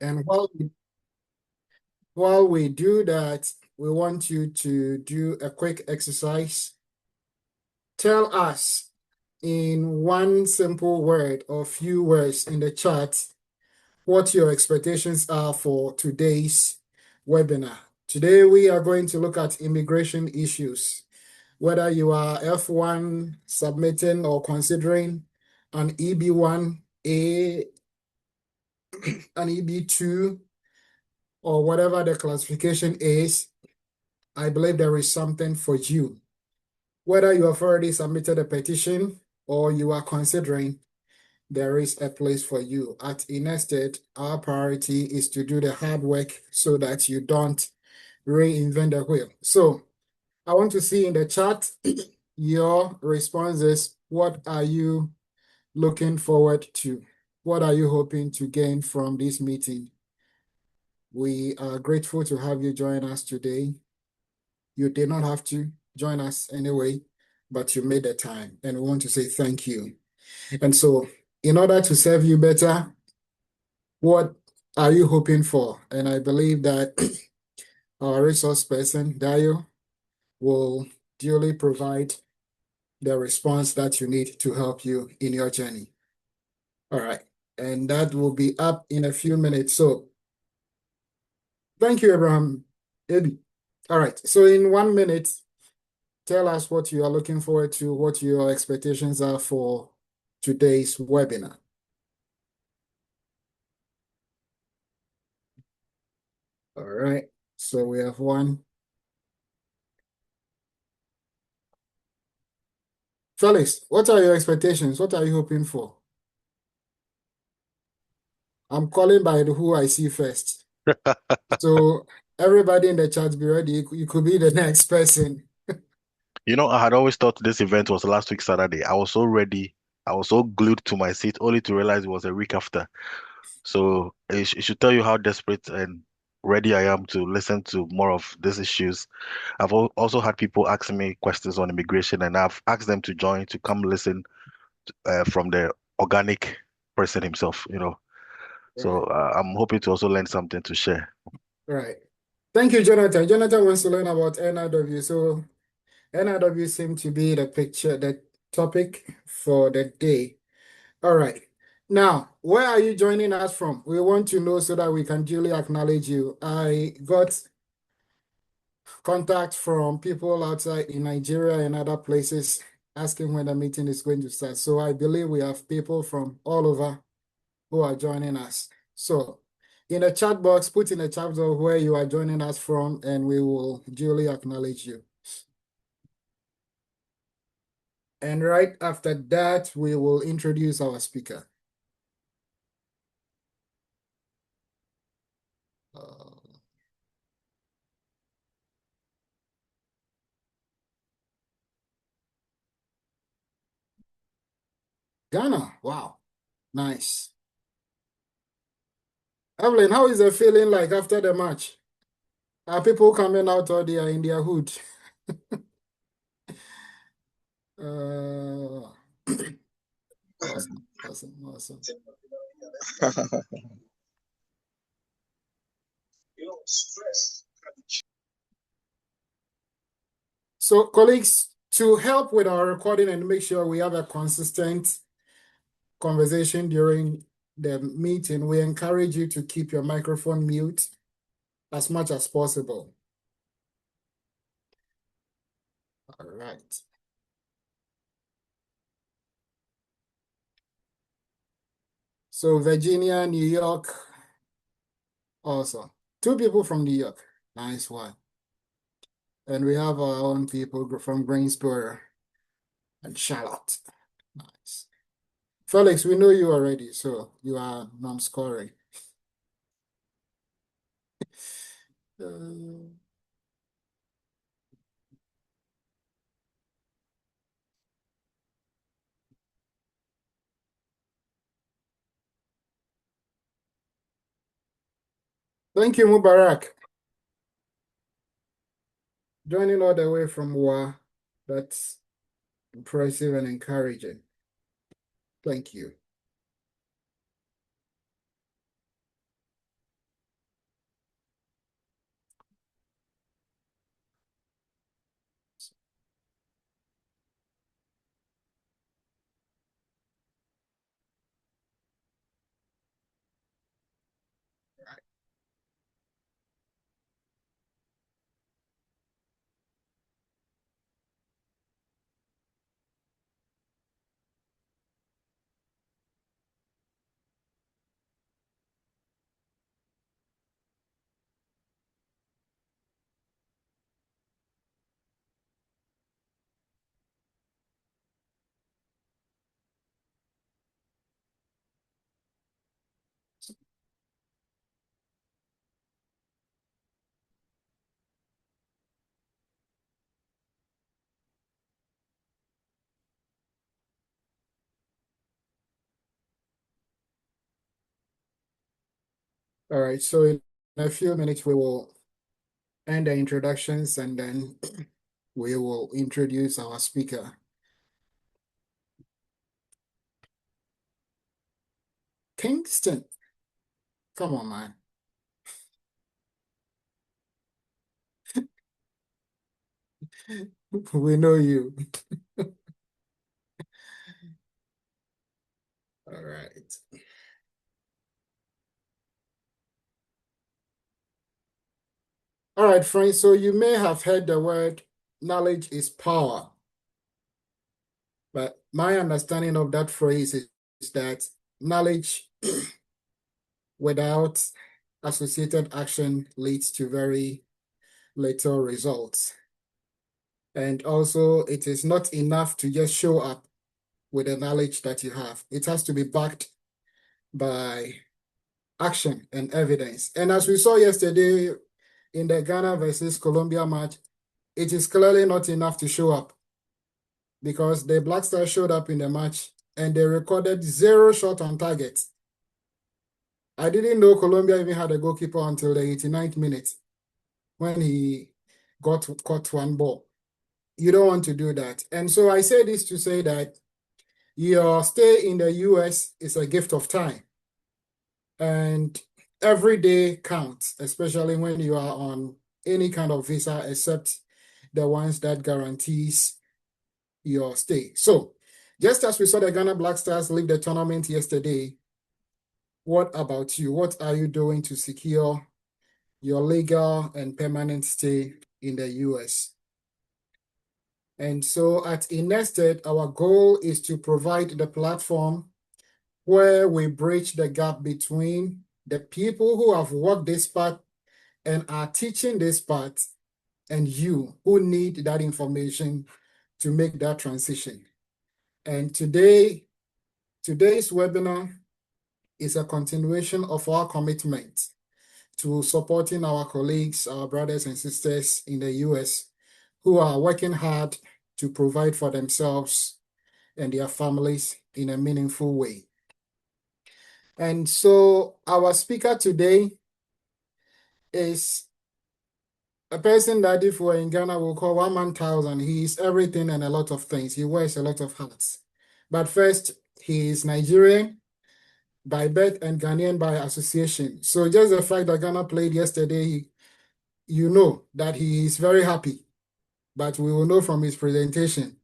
And while we do that, we want you to do a quick exercise. Tell us in one simple word or few words in the chat what your expectations are for today's webinar. Today, we are going to look at immigration issues. Whether you are F1 submitting or considering an EB1A, an EB2, or whatever the classification is, I believe there is something for you. Whether you have already submitted a petition or you are considering, there is a place for you. At INESTED, our priority is to do the hard work so that you don't reinvent the wheel. So I want to see in the chat your responses. What are you looking forward to? What are you hoping to gain from this meeting? We are grateful to have you join us today. You did not have to join us anyway, but you made the time, and we want to say thank you. And so, in order to serve you better, what are you hoping for? And I believe that our resource person, Dayo, will duly provide the response that you need to help you in your journey. All right. And that will be up in a few minutes. So thank you, Abraham. Ebi. All right. So in 1 minute, tell us what you are looking forward to, what your expectations are for today's webinar. All right. So we have one. Felix, what are your expectations? What are you hoping for? I'm calling by who I see first. So everybody in the chat, be ready. You could be the next person. You know, I had always thought this event was last week Saturday. I was so ready. I was so glued to my seat, only to realize it was a week after. So it should tell you how desperate and ready I am to listen to more of these issues. I've also had people asking me questions on immigration, and I've asked them to join to come listen from the organic person himself, you know. So Right, I'm hoping to also learn something to share. right. Thank you, Jonathan. Jonathan wants to learn about NRW. So NRW seems to be the topic for the day. All right. Now, where are you joining us from? We want to know so that we can duly acknowledge you. I got contact from people outside in Nigeria and other places asking when the meeting is going to start. So I believe we have people from all over who are joining us. So in the chat box, put in the chat box where you are joining us from, and we will duly acknowledge you. And right after that, we will introduce our speaker. Ghana, wow, nice. Evelyn, how is the feeling like after the match? Are people coming out or they are in their hood? Uh, awesome, awesome, awesome. So, colleagues, to help with our recording and make sure we have a consistent conversation during the meeting, we encourage you to keep your microphone mute as much as possible. All right. So Virginia, New York, also. 2 people from New York. Nice one. And we have our own people from Greensboro and Charlotte. Nice. Felix, we know you already, so you are non-scoring. Thank you, Mubarak. Joining all the way from Wa. That's impressive and encouraging. Thank you. All right, so in a few minutes, we will end the introductions and then we will introduce our speaker. Kingston, come on, man. We know you. All right. All right, friends. So you may have heard the word knowledge is power. But my understanding of that phrase is that knowledge without associated action leads to very little results. And also, it is not enough to just show up with the knowledge that you have. It has to be backed by action and evidence. And as we saw yesterday in the Ghana versus Colombia match, it is clearly not enough to show up because the Black Stars showed up in the match and they recorded 0 shot on target. I didn't know Colombia even had a goalkeeper until the 89th minute when he caught one ball. You don't want to do that. And so I say this to say that your stay in the US is a gift of time. And every day counts, especially when you are on any kind of visa except the ones that guarantees your stay. So just as we saw the Ghana Black Stars leave the tournament yesterday, what about you? What are you doing to secure your legal and permanent stay in the US? And so at INESTED, our goal is to provide the platform where we bridge the gap between the people who have worked this part and are teaching this part and you who need that information to make that transition. And today's webinar is a continuation of our commitment to supporting our colleagues, our brothers and sisters in the US who are working hard to provide for themselves and their families in a meaningful way. And so our speaker today is a person that if we're in Ghana, we'll call 1,000. He is everything and a lot of things. He wears a lot of hats. But first, he is Nigerian by birth and Ghanaian by association. So just the fact that Ghana played yesterday, you know that he is very happy. But we will know from his presentation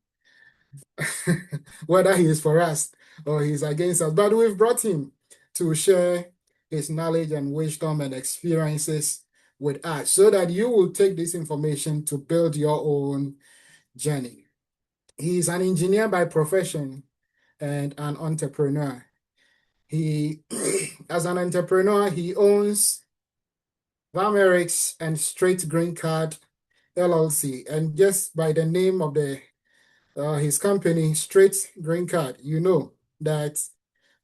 whether he is for us or he's against us. But we've brought him to share his knowledge and wisdom and experiences with us so that you will take this information to build your own journey. He's an engineer by profession and an entrepreneur. He, as an entrepreneur, he owns Vamerix and Straight Green Card LLC. And just by the name of his company, Straight Green Card, you know that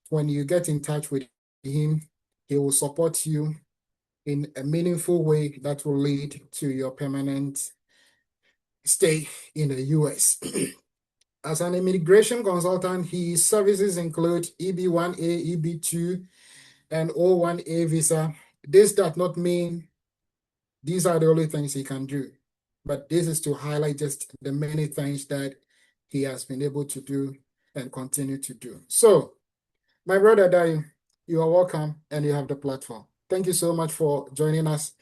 when you get in touch with him, he will support you in a meaningful way that will lead to your permanent stay in the US. As an immigration consultant, his services include EB1A, EB2, and O1A visa. This does not mean these are the only things he can do, but this is to highlight just the many things that he has been able to do and continue to do. So, my brother Dayo, you are welcome and you have the platform. Thank you so much for joining us.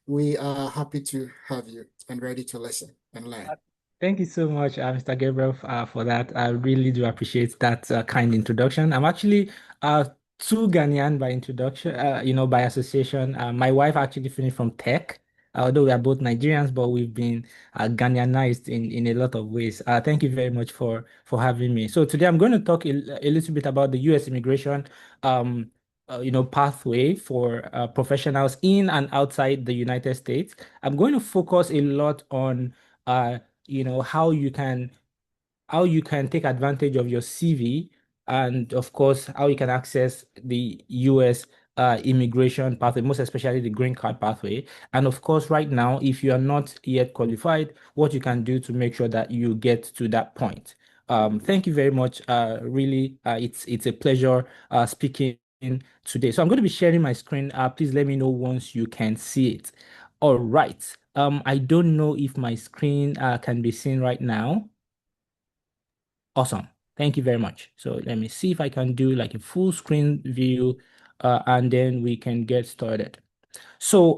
We are happy to have you and ready to listen and learn. Thank you so much, Mr. Gabriel, for that. I really do appreciate that kind introduction. I'm actually too Ghanaian by introduction, by association. My wife actually finished from tech, although we are both Nigerians, but we've been Ghanaianized in a lot of ways. Thank you very much for having me. So today I'm going to talk a little bit about the U.S. immigration, pathway for professionals in and outside the United States. I'm going to focus a lot on how you can take advantage of your CV, and of course how you can access the US immigration pathway, most especially the green card pathway. And of course, right now, if you are not yet qualified, what you can do to make sure that you get to that point. Thank you very much. Really, it's a pleasure speaking in today. So I'm going to be sharing my screen. Please let me know once you can see it. All right. I don't know if my screen can be seen right now. Awesome. Thank you very much. So let me see if I can do like a full screen view, and then we can get started. So,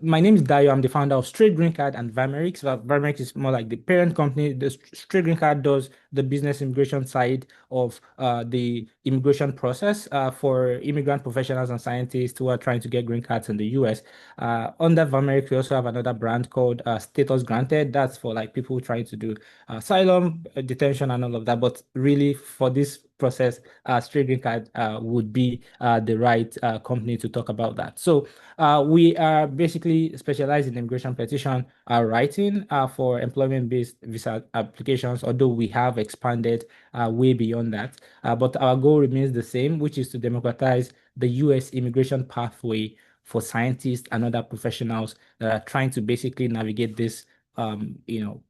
my name is Dayo. I'm the founder of Straight Green Card and Vamerix. Vamerix is more like the parent company. The Straight Green Card does the business immigration side of the immigration process for immigrant professionals and scientists who are trying to get green cards in the US. Under Vamerix, we also have another brand called Status Granted. That's for like people trying to do asylum, detention, and all of that. But really, for this process, Straight Green Card would be the right company to talk about that. So, we are basically specialized in immigration petition writing for employment-based visa applications, although we have expanded way beyond that. But our goal remains the same, which is to democratize the US immigration pathway for scientists and other professionals that are trying to basically navigate this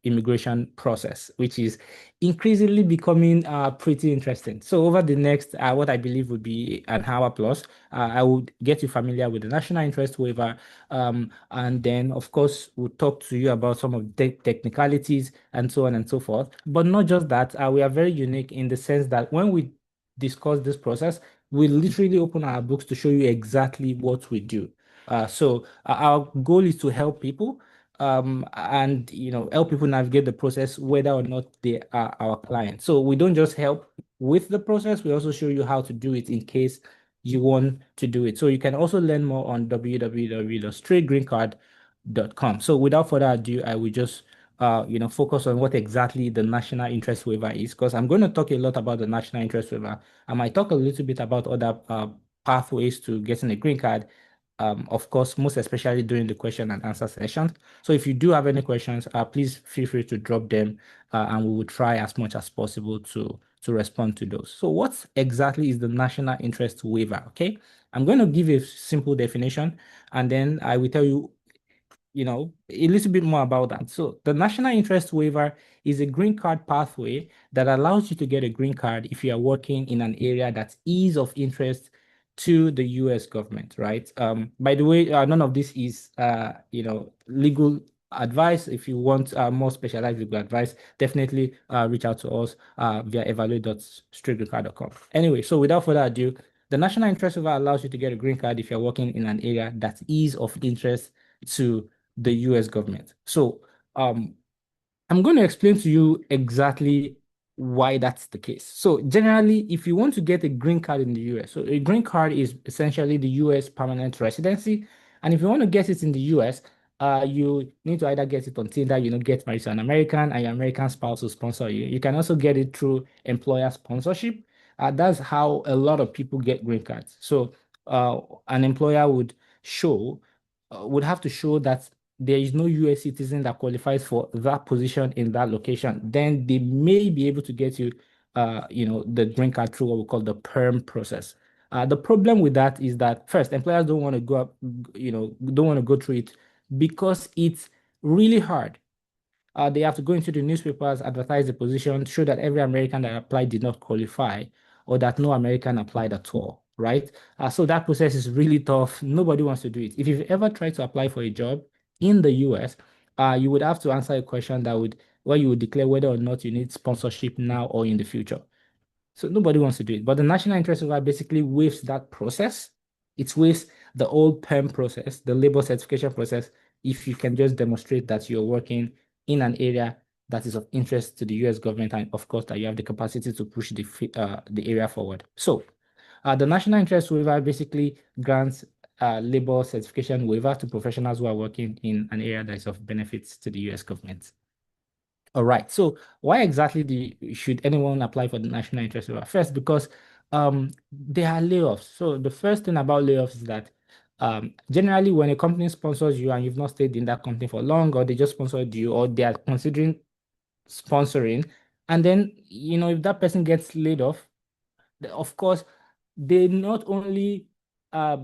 immigration process, which is increasingly becoming pretty interesting. So over the next, what I believe would be an hour plus, I would get you familiar with the national interest waiver, and then of course we'll talk to you about some of the technicalities and so on and so forth. But not just that, we are very unique in the sense that when we discuss this process, we literally open our books to show you exactly what we do. Our goal is to help people and help people navigate the process whether or not they are our clients. So we don't just help with the process, we also show you how to do it in case you want to do it. So you can also learn more on www.straightgreencard.com. So without further ado, I will just focus on what exactly the national interest waiver is, because I'm going to talk a lot about the national interest waiver. I might talk a little bit about other pathways to getting a green card, of course, most especially during the question and answer session. So if you do have any questions, please feel free to drop them, and we will try as much as possible to respond to those. So what exactly is the national interest waiver? Okay, I'm going to give a simple definition, and then I will tell you a little bit more about that. So the national interest waiver is a green card pathway that allows you to get a green card if you are working in an area that is of interest to the US government, right? By the way, none of this is legal advice. If you want more specialized legal advice, definitely reach out to us via evaluate.straightgreencard.com. Anyway, so without further ado, the national interest waiver allows you to get a green card if you're working in an area that is of interest to the US government. So I'm going to explain to you exactly why that's the case. So generally, if you want to get a green card in the US, so a green card is essentially the US permanent residency. And if you want to get it in the US, you need to either get it on Tinder, get married to an American, and your American spouse will sponsor you. You can also get it through employer sponsorship. That's how a lot of people get green cards. So an employer would have to show that there is no US citizen that qualifies for that position in that location, then they may be able to get you, the green card through what we call the perm process. The problem with that is that first, employers don't want to go up, don't want to go through it because it's really hard. They have to go into the newspapers, advertise the position, show that every American that applied did not qualify, or that no American applied at all, right? So that process is really tough. Nobody wants to do it. If you've ever tried to apply for a job in the US, you would have to answer a question where you would declare whether or not you need sponsorship now or in the future. So nobody wants to do it. But the national interest waiver basically waives that process. It waives the old PERM process, the labor certification process, if you can just demonstrate that you're working in an area that is of interest to the US government, and of course that you have the capacity to push the area forward. So the national interest waiver basically grants labor certification waiver to professionals who are working in an area that is of benefits to the US government. All right. So why exactly should anyone apply for the national interest waiver? First, because there are layoffs. So the first thing about layoffs is that generally when a company sponsors you and you've not stayed in that company for long, or they just sponsored you, or they are considering sponsoring, and then if that person gets laid off, of course, they not only uh,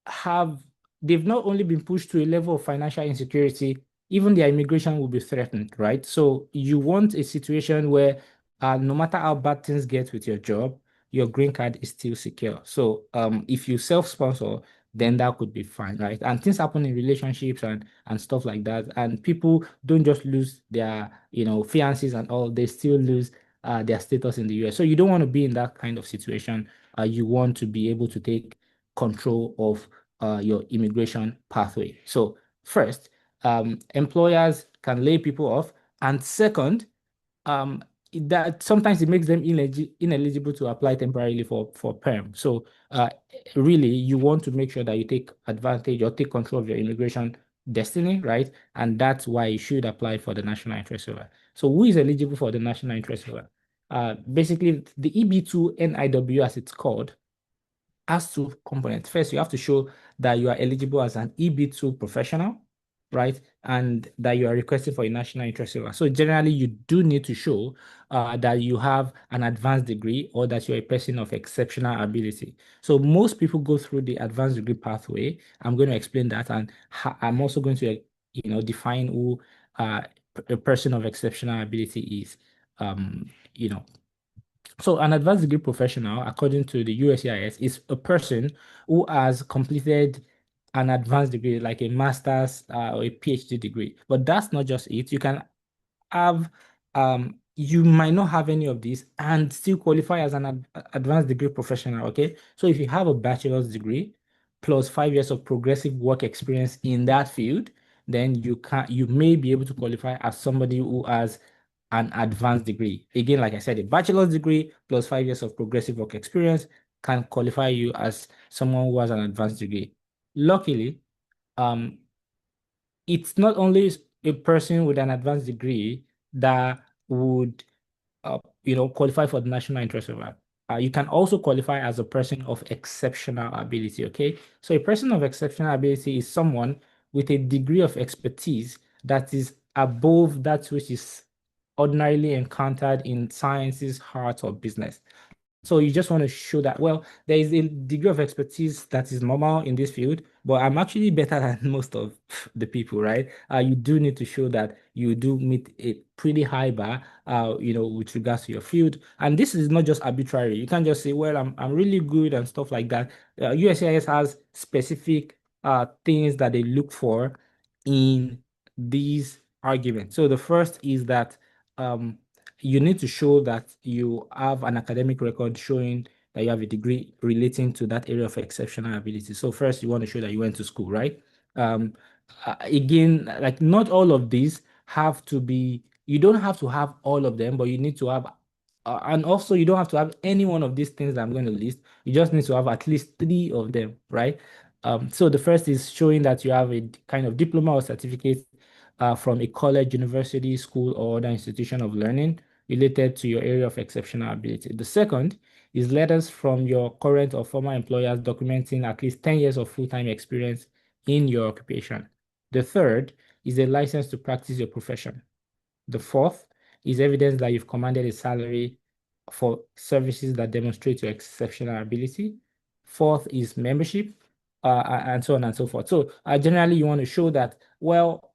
have they've not only been pushed to a level of financial insecurity, even their immigration will be threatened, right? So you want a situation where no matter how bad things get with your job, your green card is still secure. So if you self-sponsor, then that could be fine, right? And things happen in relationships and stuff like that. And people don't just lose their, fiances and all, they still lose their status in the US. So you don't want to be in that kind of situation. You want to be able to take control of your immigration pathway. So first, employers can lay people off, and second, um, that sometimes it makes them ineligible to apply temporarily for perm. So really, you want to make sure that you take advantage or take control of your immigration destiny, right? And that's why you should apply for the national interest waiver. So who is eligible for the national interest waiver? Basically, the EB2 NIW, as it's called, has two components. First, you have to show that you are eligible as an EB2 professional, right? And that you are requesting for a national interest waiver. So generally, you do need to show that you have an advanced degree or that you're a person of exceptional ability. So most people go through the advanced degree pathway. I'm going to explain that, and I'm also going to, define who a person of exceptional ability is. Um, you know, so an advanced degree professional, according to the USCIS, is a person who has completed an advanced degree, like a master's or a PhD degree. But that's not just it. You can have you might not have any of these and still qualify as an advanced degree professional. Okay, so if you have a bachelor's degree plus 5 years of progressive work experience in that field, then you may be able to qualify as somebody who has an advanced degree. Again, like I said, a bachelor's degree plus 5 years of progressive work experience can qualify you as someone who has an advanced degree. Luckily, um, it's not only a person with an advanced degree that would, qualify for the national interest waiver. You can also qualify as a person of exceptional ability. Okay, so a person of exceptional ability is someone with a degree of expertise that is above that which is ordinarily encountered in sciences, arts, or business. So you just want to show that, well, there is a degree of expertise that is normal in this field, but I'm actually better than most of the people, right? You do need to show that you do meet a pretty high bar, with regards to your field. And this is not just arbitrary. You can't just say, well, I'm really good and stuff like that. USCIS has specific things that they look for in these arguments. So the first is that um, you need to show that you have an academic record showing that you have a degree relating to that area of exceptional ability. So first, you want to show that you went to school, right? Um, Again, like not all of these have to be, you don't have to have all of them, but you need to have, and also you don't have to have any one of these things that I'm going to list. You just need to have at least three of them, right? So the first is showing that you have a kind of diploma or certificate from a college, university, school, or other institution of learning related to your area of exceptional ability. The second is letters from your current or former employers documenting at least 10 years of full-time experience in your occupation. The third is a license to practice your profession. The fourth is evidence that you've commanded a salary for services that demonstrate your exceptional ability. Fourth is membership, and so on and so forth. So generally, you want to show that, well,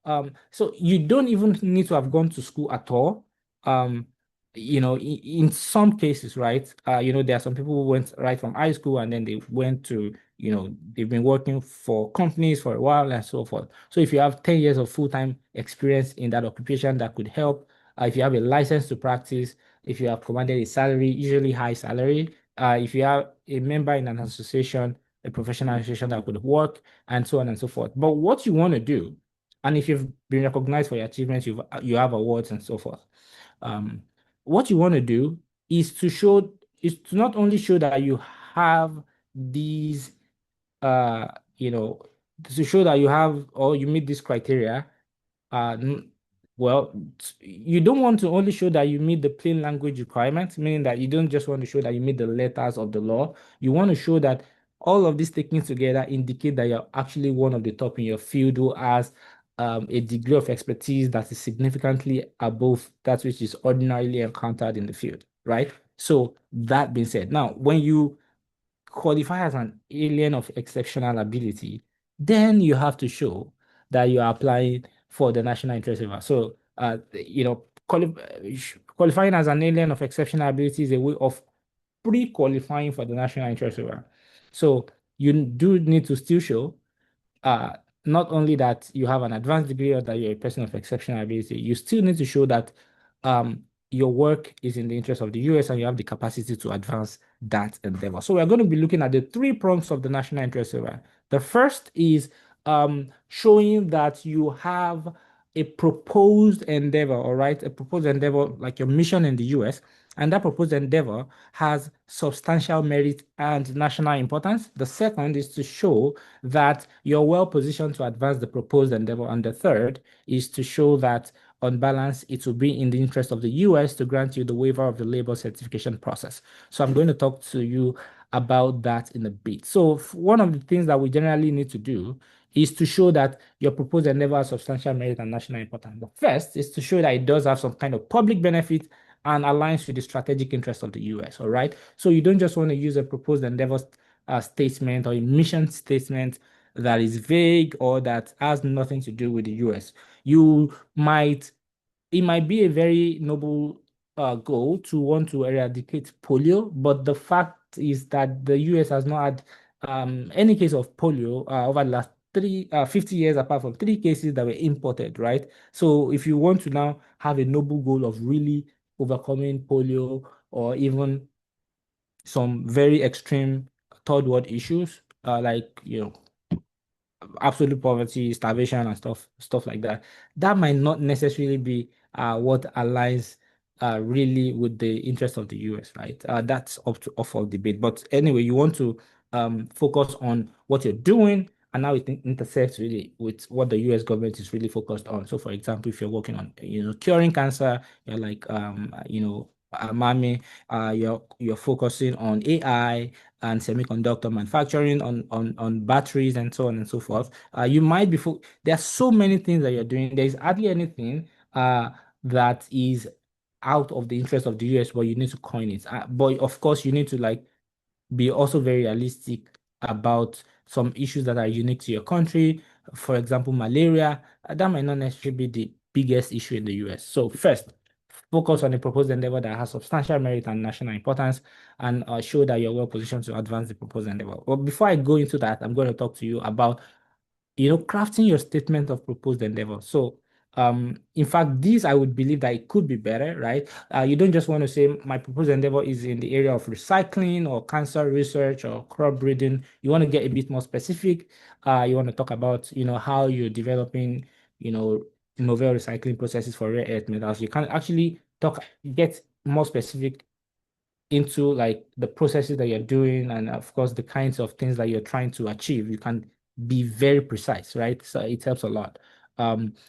so you don't even need to have gone to school at all. Um, in some cases, right, there are some people who went right from high school and then they went to, they've been working for companies for a while and so forth. So if you have 10 years of full-time experience in that occupation, that could help. If you have a license to practice, if you have commanded a salary, usually high salary, if you have a member in an association, a professional association that could work, and so on and so forth. But what you want to do, and if you've been recognized for your achievements, you have awards and so forth. Um, what you want to do is to not only show that you have these uh you know to show that you have or you meet this criteria. uh n- well, you don't want to only show that you meet the plain language requirements, meaning that you don't just want to show that you meet the letters of the law. You want to show that all of these taken together indicate that you're actually one of the top in your field who has a degree of expertise that is significantly above that which is ordinarily encountered in the field, right? So that being said, now when you qualify as an alien of exceptional ability, then you have to show that you are applying for the national interest waiver. So, qualifying as an alien of exceptional ability is a way of pre-qualifying for the national interest waiver. So you do need to still show uh, not only that you have an advanced degree or that you're a person of exceptional ability, you still need to show that your work is in the interest of the US and you have the capacity to advance that endeavor. So we're going to be looking at the three prongs of the national interest waiver. The first is showing that you have a proposed endeavor, all right, a proposed endeavor like your mission in the US, and that proposed endeavor has substantial merit and national importance. The second is to show that you're well positioned to advance the proposed endeavor. And the third is to show that on balance, it will be in the interest of the US to grant you the waiver of the labor certification process. So I'm going to talk to you about that in a bit. So one of the things that we generally need to do is to show that your proposed endeavor has substantial merit and national importance. The first is to show that it does have some kind of public benefit and aligns with the strategic interests of the US, all right? So you don't just want to use a proposed endeavor statement or a mission statement that is vague or that has nothing to do with the US. It might be a very noble goal to want to eradicate polio, but the fact is that the US has not had any case of polio over the last 50 years, apart from three cases that were imported, right? So if you want to now have a noble goal of really overcoming polio or even some very extreme third world issues, like absolute poverty, starvation, and stuff like that. That might not necessarily be what aligns really with the interest of the US, right? That's up for debate. But anyway, you want to focus on what you're doing and how it intersects really with what the US government is really focused on. So, for example, if you're working on curing cancer, you're like Mami, you're focusing on AI and semiconductor manufacturing on batteries and so on and so forth. You might be there are so many things that you're doing. There's hardly anything that is out of the interest of the US, but you need to coin it. But of course, you need to be also very realistic about some issues that are unique to your country. For example, malaria, that might not necessarily be the biggest issue in the US. So first, focus on a proposed endeavor that has substantial merit and national importance and show that you're well positioned to advance the proposed endeavor. But before I go into that, I'm going to talk to you about crafting your statement of proposed endeavor. So, in fact, this I would believe that it could be better, right? You don't just want to say my proposed endeavor is in the area of recycling or cancer research or crop breeding. You want to get a bit more specific. You want to talk about, how you're developing, novel recycling processes for rare earth metals. You can actually get more specific into like the processes that you're doing and of course the kinds of things that you're trying to achieve. You can be very precise, right? So it helps a lot.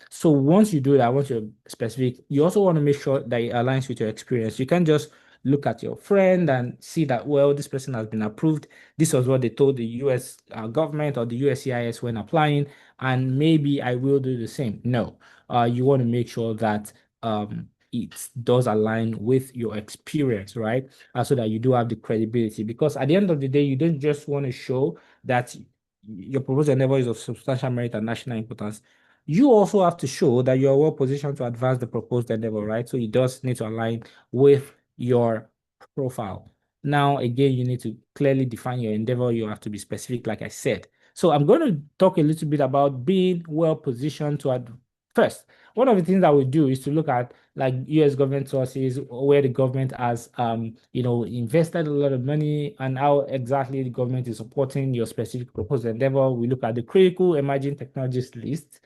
So once you do that, once you're specific, you also want to make sure that it aligns with your experience. You can't just look at your friend and see that, well, this person has been approved. This was what they told the US government or the USCIS when applying, and maybe I will do the same. No, you want to make sure that it does align with your experience, right? So that you do have the credibility. Because at the end of the day, you don't just want to show that your proposed endeavor is of substantial merit and national importance. You also have to show that you're well positioned to advance the proposed endeavor, right? So it does need to align with your profile. Now, again, you need to clearly define your endeavor. You have to be specific, like I said. So I'm going to talk a little bit about being well positioned to first. One of the things that we do is to look at like US government sources where the government has invested a lot of money and how exactly the government is supporting your specific proposed endeavor. We look at the critical emerging technologies list.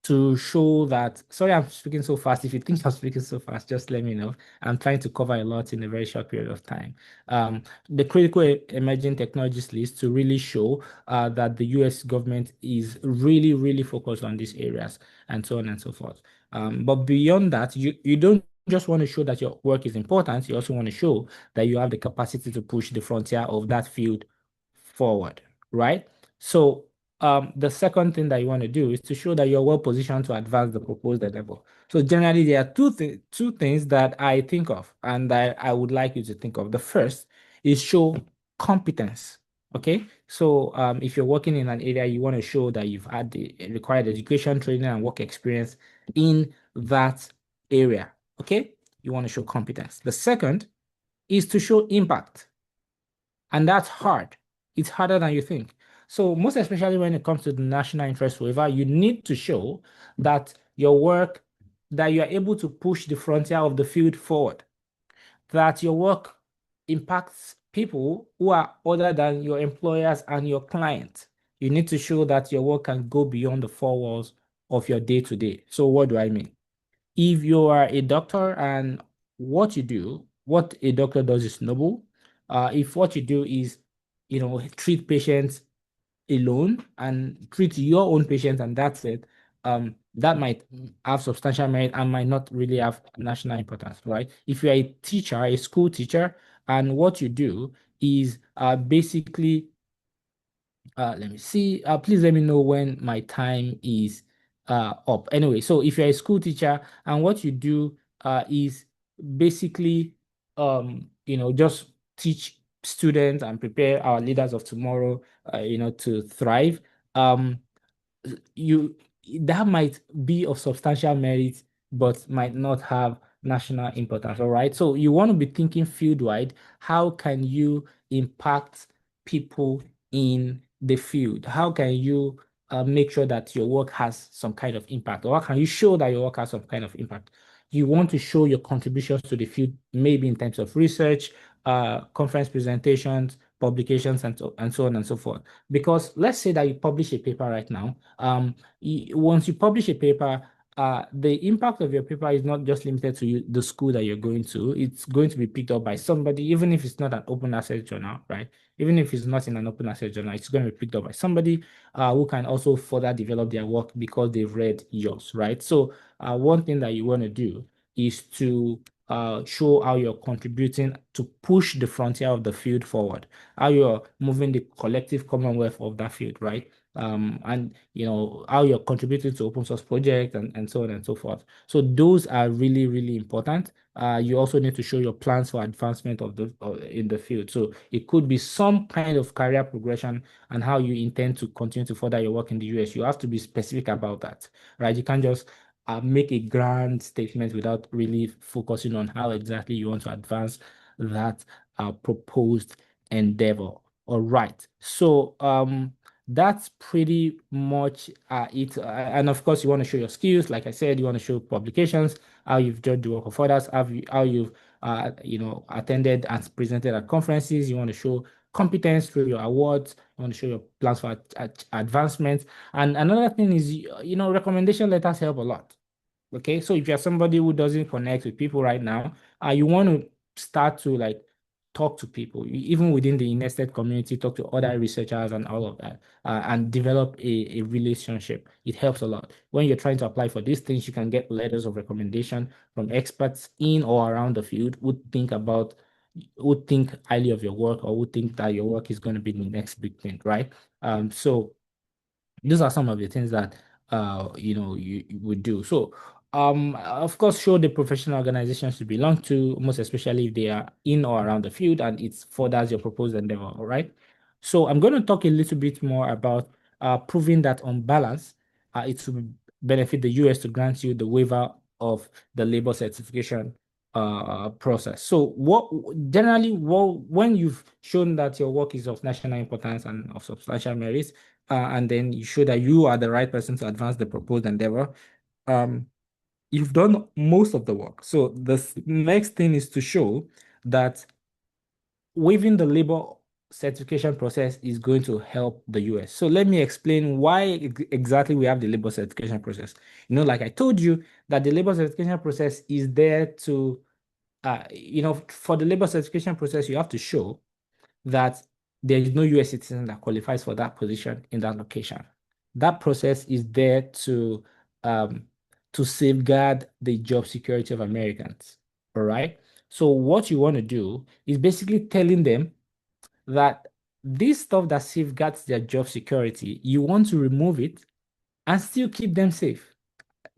To show that, sorry, I'm speaking so fast. If you think I'm speaking so fast, just let me know. I'm trying to cover a lot in a very short period of time. The critical emerging technologies list to really show that the US government is really, really focused on these areas and so on and so forth. But beyond that, you don't just want to show that your work is important. You also want to show that you have the capacity to push the frontier of that field forward, right? So the second thing that you want to do is to show that you're well positioned to advance the proposed level. So generally, there are two things that I think of and that I would like you to think of. The first is show competence. Okay, so if you're working in an area, you want to show that you've had the required education, training, and work experience in that area. Okay, you want to show competence. The second is to show impact. And that's hard. It's harder than you think. So most especially when it comes to the national interest waiver, you need to show that your work, that you are able to push the frontier of the field forward, that your work impacts people who are other than your employers and your clients. You need to show that your work can go beyond the four walls of your day-to-day. So what do I mean? If you are a doctor and what you do, what a doctor does is noble. If what you do is, treat patients alone and treat your own patients and that's it, that might have substantial merit and might not really have national importance, right? If you're a teacher, a school teacher, and what you do is basically let me see. Please let me know when my time is up. Anyway, so if you're a school teacher and what you do is basically just teach students and prepare our leaders of tomorrow, to thrive. Um, you that might be of substantial merit, but might not have national importance. All right. So you want to be thinking field wide. How can you impact people in the field? How can you make sure that your work has some kind of impact? Or how can you show that your work has some kind of impact? You want to show your contributions to the field, maybe in terms of research, conference presentations, publications, and so on and so forth. Because let's say that you publish a paper right now. Once you publish a paper, the impact of your paper is not just limited to the school that you're going to. It's going to be picked up by somebody, even if it's not an open access journal, right? Even if it's not in an open access journal, it's going to be picked up by somebody who can also further develop their work because they've read yours, right? So one thing that you want to do is to show how you're contributing to push the frontier of the field forward, how you're moving the collective commonwealth of that field, right? And how you're contributing to open source projects and so on and so forth. So those are really, really important. You also need to show your plans for advancement of the in the field. So it could be some kind of career progression and how you intend to continue to further your work in the US. You have to be specific about that, right? You can't just make a grand statement without really focusing on how exactly you want to advance that proposed endeavor. All right. So that's pretty much it. And of course, you want to show your skills. Like I said, you want to show publications, how you've judged the work of others, how you've attended and presented at conferences. You want to show competence through your awards. You want to show your plans for advancement. And another thing is, recommendation letters help a lot. Okay, so if you're somebody who doesn't connect with people right now, you want to start to like talk to people, even within the INESTED community, talk to other researchers and all of that, and develop a relationship. It helps a lot. When you're trying to apply for these things, you can get letters of recommendation from experts in or around the field who think highly of your work or who think that your work is going to be the next big thing, right? So these are some of the things that you would do. So of course show the professional organizations you belong to, most especially if they are in or around the field and it furthers your proposed endeavor. All right. So I'm going to talk a little bit more about proving that on balance it will benefit the US to grant you the waiver of the labor certification process. So when you've shown that your work is of national importance and of substantial merit, and then you show that you are the right person to advance the proposed endeavor, um, you've done most of the work. So the next thing is to show that waiving the labor certification process is going to help the US. So let me explain why exactly we have the labor certification process. Like I told you, that the labor certification process is there to, for the labor certification process, you have to show that there is no US citizen that qualifies for that position in that location. That process is there um, to safeguard the job security of Americans. All right. So what you want to do is basically telling them that this stuff that safeguards their job security, you want to remove it and still keep them safe.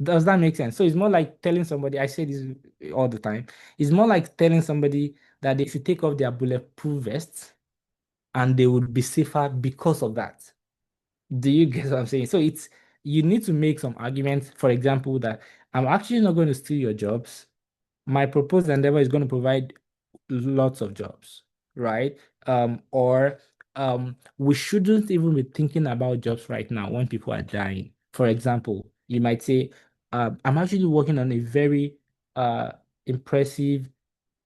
Does that make sense? So it's more like telling somebody, I say this all the time, it's more like telling somebody that they should take off their bulletproof vests and they would be safer because of that. Do you get what I'm saying? So you need to make some arguments, for example, that I'm actually not going to steal your jobs. My proposed endeavor is going to provide lots of jobs, right? Or we shouldn't even be thinking about jobs right now when people are dying. For example, you might say, I'm actually working on a very impressive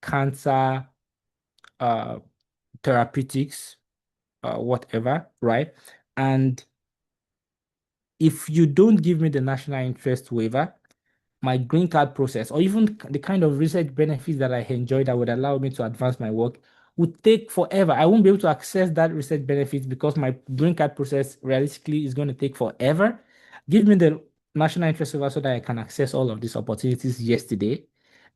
cancer uh, therapeutics, whatever, right? And if you don't give me the national interest waiver, my green card process, or even the kind of research benefits that I enjoy that would allow me to advance my work would take forever. I won't be able to access that research benefits because my green card process realistically is going to take forever. Give me the national interest waiver so that I can access all of these opportunities yesterday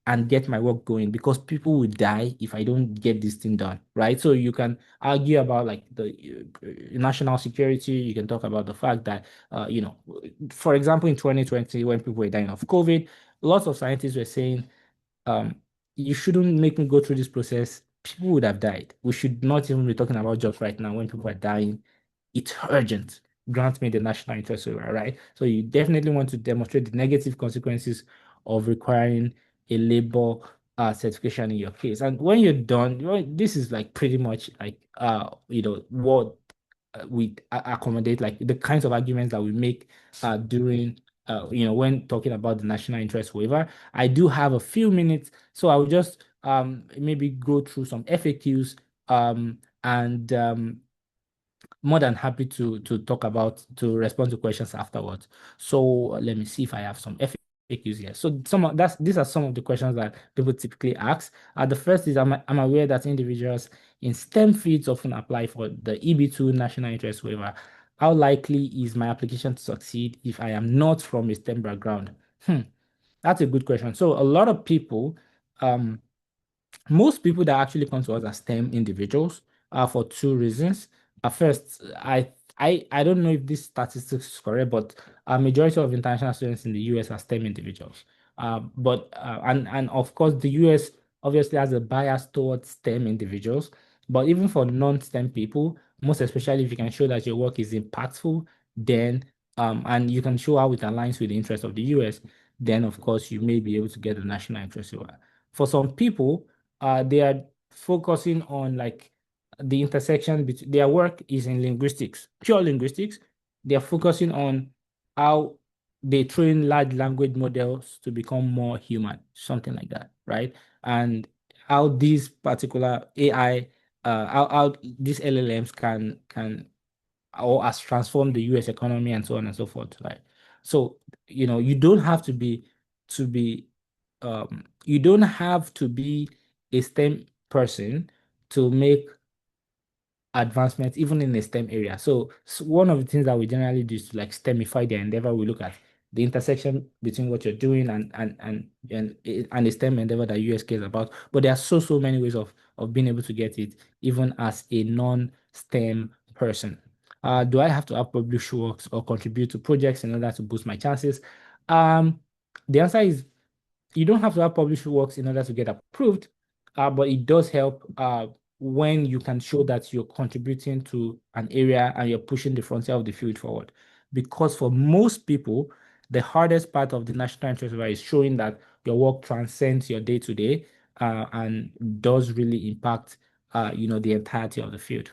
and get my work going because people will die if I don't get this thing done, right? So you can argue about like the national security. You can talk about the fact that, for example, in 2020, when people were dying of COVID, lots of scientists were saying, um, you shouldn't make me go through this process. People would have died. We should not even be talking about jobs right now when people are dying. It's urgent. Grant me the national interest waiver, right? So you definitely want to demonstrate the negative consequences of requiring a labor certification in your case. And when you're done, this is like pretty much like what we accommodate, like the kinds of arguments that we make during when talking about the national interest waiver. I do have a few minutes, so I will just maybe go through some FAQs and more than happy to respond to questions afterwards. So let me see if I have some FAQs here. So these are some of the questions that people typically ask. The first is, I'm aware that individuals in STEM fields often apply for the EB2 national interest waiver. How likely is my application to succeed if I am not from a STEM background? That's a good question. So a lot of people, um, most people that actually come to us as STEM individuals are for two reasons. First, I don't know if this statistics is correct, but a majority of international students in the US are STEM individuals. And of course, the US obviously has a bias towards STEM individuals. But even for non-STEM people, most especially if you can show that your work is impactful, then and you can show how it aligns with the interest of the US, then of course you may be able to get the national interest award. For some people, they are focusing on like the intersection between their work is in linguistics, pure linguistics. They are focusing on how they train large language models to become more human, something like that, right? And how these particular AI, how these LLMs can or has transformed the US economy and so on and so forth, right? So, you don't have to be a STEM person to make advancements even in the STEM area. So one of the things that we generally do is to like STEMify the endeavor. We look at the intersection between what you're doing and the STEM endeavor that US cares about. But there are so many ways of being able to get it, even as a non-STEM person. Do I have to have published works or contribute to projects in order to boost my chances? Um, the answer is you don't have to have published works in order to get approved, but it does help when you can show that you're contributing to an area and you're pushing the frontier of the field forward. Because for most people, the hardest part of the national interest waiver is showing that your work transcends your day-to-day and does really impact the entirety of the field.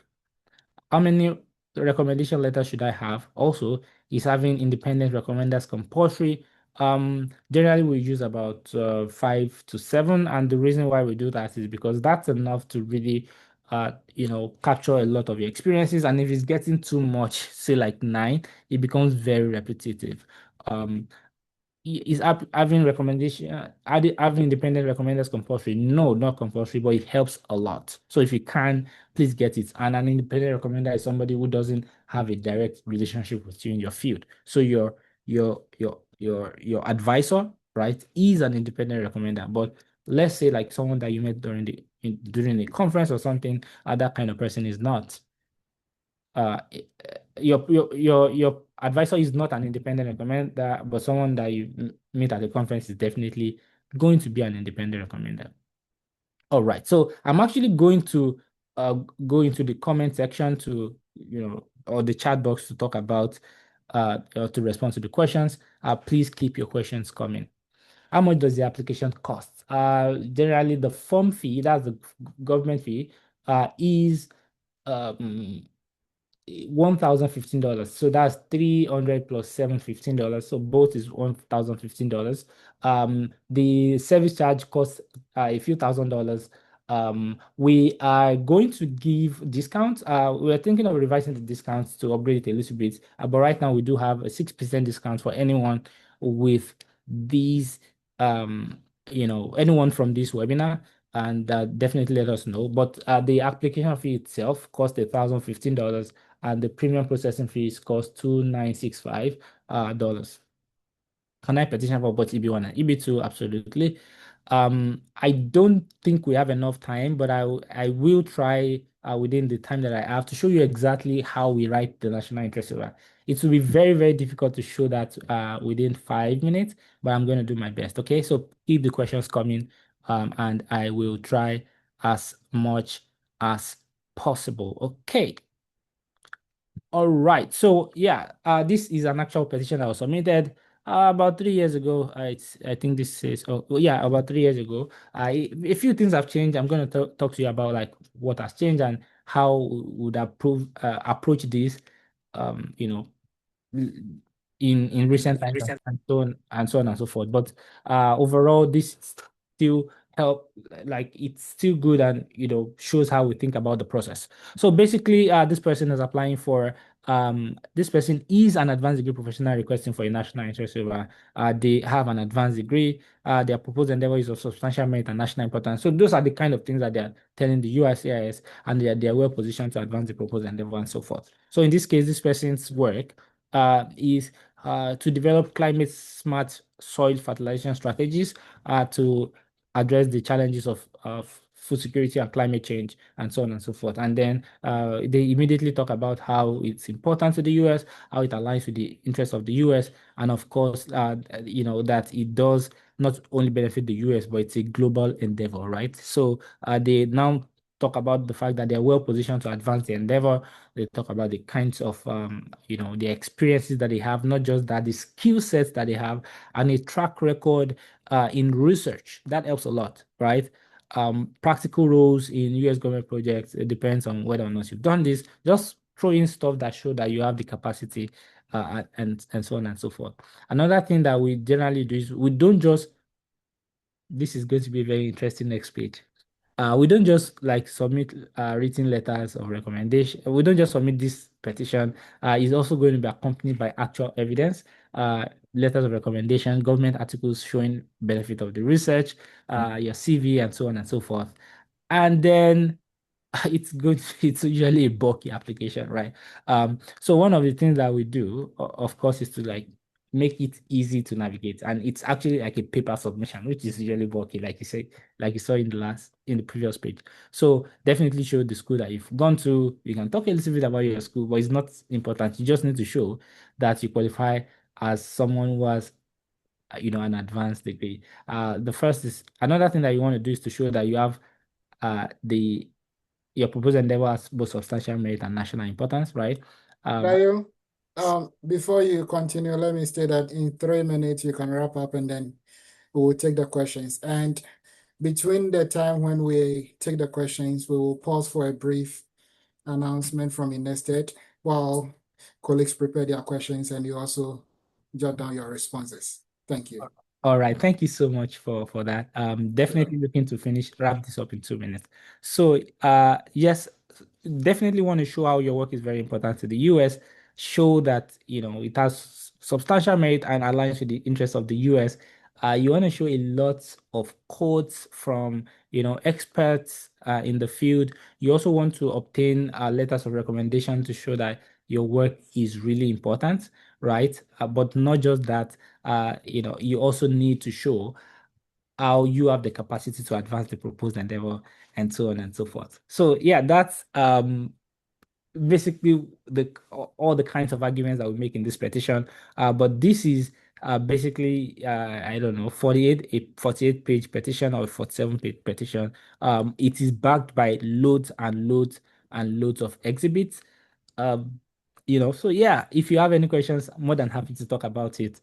How many recommendation letters should I have? Also, is having independent recommenders compulsory? Generally we use about 5 to 7, and the reason why we do that is because that's enough to really capture a lot of your experiences. And if it's getting too much, say like 9, it becomes very repetitive. Um, is having having independent recommenders compulsory? No, not compulsory, but it helps a lot. So if you can, please get it. And an independent recommender is somebody who doesn't have a direct relationship with you in your field. So your advisor, right, is an independent recommender. But let's say like someone that you met during a conference or something, that kind of person is not. Your advisor is not an independent recommender, but someone that you meet at the conference is definitely going to be an independent recommender. All right, so I'm actually going to go into the comment section or the chat box to talk about or to respond to the questions. Please keep your questions coming. How much does the application cost? Generally, the form fee, that's the government fee, is um, $1,015. So that's 300 plus $715. So both is $1,015. The service charge costs a few $1,000s. We are going to give discounts. We're thinking of revising the discounts to upgrade it a little bit. But right now we do have a 6% discount for anyone with these, anyone from this webinar. And definitely let us know. But the application fee itself costs $1,015, and the premium processing fees cost $2,965 dollars. Can I petition for both EB1 and EB2? Absolutely. I don't think we have enough time, but I will try within the time that I have to show you exactly how we write the national interest waiver. It will be very, very difficult to show that within 5 minutes, but I'm going to do my best. Okay, so keep the questions coming, and I will try as much as possible. Okay. All right. So yeah, this is an actual petition that was submitted about 3 years ago. I think this is well, yeah, about 3 years ago. A few things have changed. I'm going to talk to you about like what has changed and how we would approach this. You know, in recent times and so on and so on and so forth. But overall, this still help like it's still good and shows how we think about the process. So basically, this person is applying for this person is an advanced degree professional requesting for a national interest waiver. They have an advanced degree. Their proposed endeavor is of substantial merit and national importance. So those are the kind of things that they're telling the USCIS, and they're well positioned to advance the proposed endeavor and so forth. So in this case, this person's work is to develop climate smart soil fertilization strategies to address the challenges of food security and climate change and so on and so forth. And then they immediately talk about how it's important to the US, how it aligns with the interests of the US, and of course, that it does not only benefit the US, but it's a global endeavor, right? So they now talk about the fact that they're well positioned to advance the endeavor. They talk about the kinds of, the experiences that they have, not just that, the skill sets that they have, and a track record in research. That helps a lot, right? Practical roles in US government projects, it depends on whether or not you've done this. Just throw in stuff that show that you have the capacity and so on and so forth. Another thing that we generally do is we don't just, this is going to be a very interesting next page. We don't just like submit written letters of recommendation. We don't just submit this petition. It's also going to be accompanied by actual evidence, letters of recommendation, government articles showing benefit of the research, your CV, and so on and so forth. And then it's good. It's usually a bulky application, right? So one of the things that we do, of course, is to like make it easy to navigate, and it's actually like a paper submission, which is usually bulky, like you said, like you saw in the previous page. So definitely show the school that you've gone to. You can talk a little bit about your school, but it's not important. You just need to show that you qualify as someone who has an advanced degree. The first is another thing that you want to do is to show that you have the your proposed endeavor has both substantial merit and national importance, right? Dayo, before you continue, let me say that in 3 minutes you can wrap up and then we will take the questions. And between the time when we take the questions, we will pause for a brief announcement from INESTED while colleagues prepare their questions and you also jot down your responses. Thank you. All right, thank you so much for that. Definitely looking to wrap this up in 2 minutes. So, yes, definitely want to show how your work is very important to the US. Show that it has substantial merit and aligns with the interests of the US. You want to show a lot of quotes from experts in the field. You also want to obtain letters of recommendation to show that your work is really important, right? But not just that. You also need to show how you have the capacity to advance the proposed endeavor and so on and so forth. So yeah, that's basically all the kinds of arguments that we make in this petition. But this is basically I don't know, 48 page petition or 47 page petition. It is backed by loads and loads and loads of exhibits. Um, so yeah, if you have any questions, I'm more than happy to talk about it.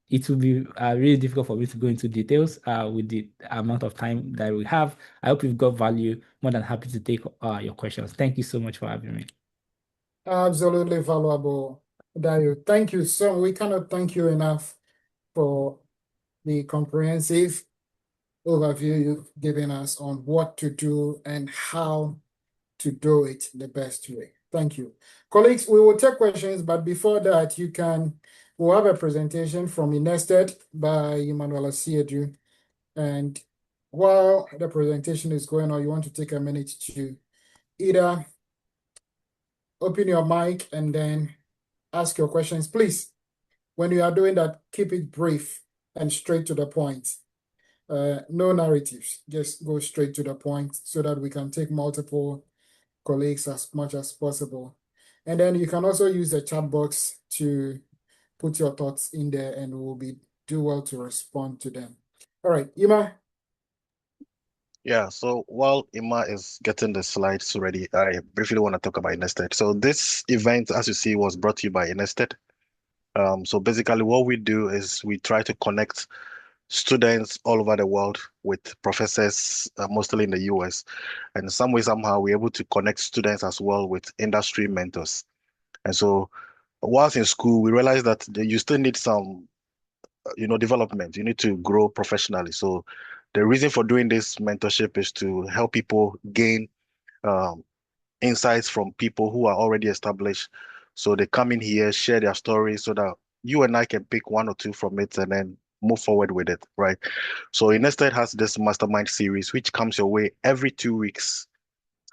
it will be really difficult for me to go into details with the amount of time that we have. I hope you've got value. More than happy to take your questions. Thank you so much for having me. Absolutely valuable, Dayo. Thank you so. We cannot thank you enough for the comprehensive overview you've given us on what to do and how to do it the best way. Thank you. Colleagues, we will take questions, but before that, we'll have a presentation from INESTED by Emmanuel Asiedu. And while the presentation is going on, you want to take a minute to either open your mic and then ask your questions. Please, when you are doing that, keep it brief and straight to the point. No narratives, just go straight to the point so that we can take multiple colleagues as much as possible. And then you can also use the chat box to put your thoughts in there and we'll do well to respond to them. All right, Ima. Yeah, so while Ima is getting the slides ready, I briefly want to talk about INESTED. So this event, as you see, was brought to you by INESTED. So basically what we do is we try to connect students all over the world with professors, mostly in the US. And some way, somehow, we're able to connect students as well with industry mentors. And so whilst in school, we realized that you still need some, development. You need to grow professionally. So the reason for doing this mentorship is to help people gain um, insights from people who are already established. So they come in here, share their stories so that you and I can pick one or two from it and then move forward with it, right? So INESTED has this mastermind series, which comes your way every 2 weeks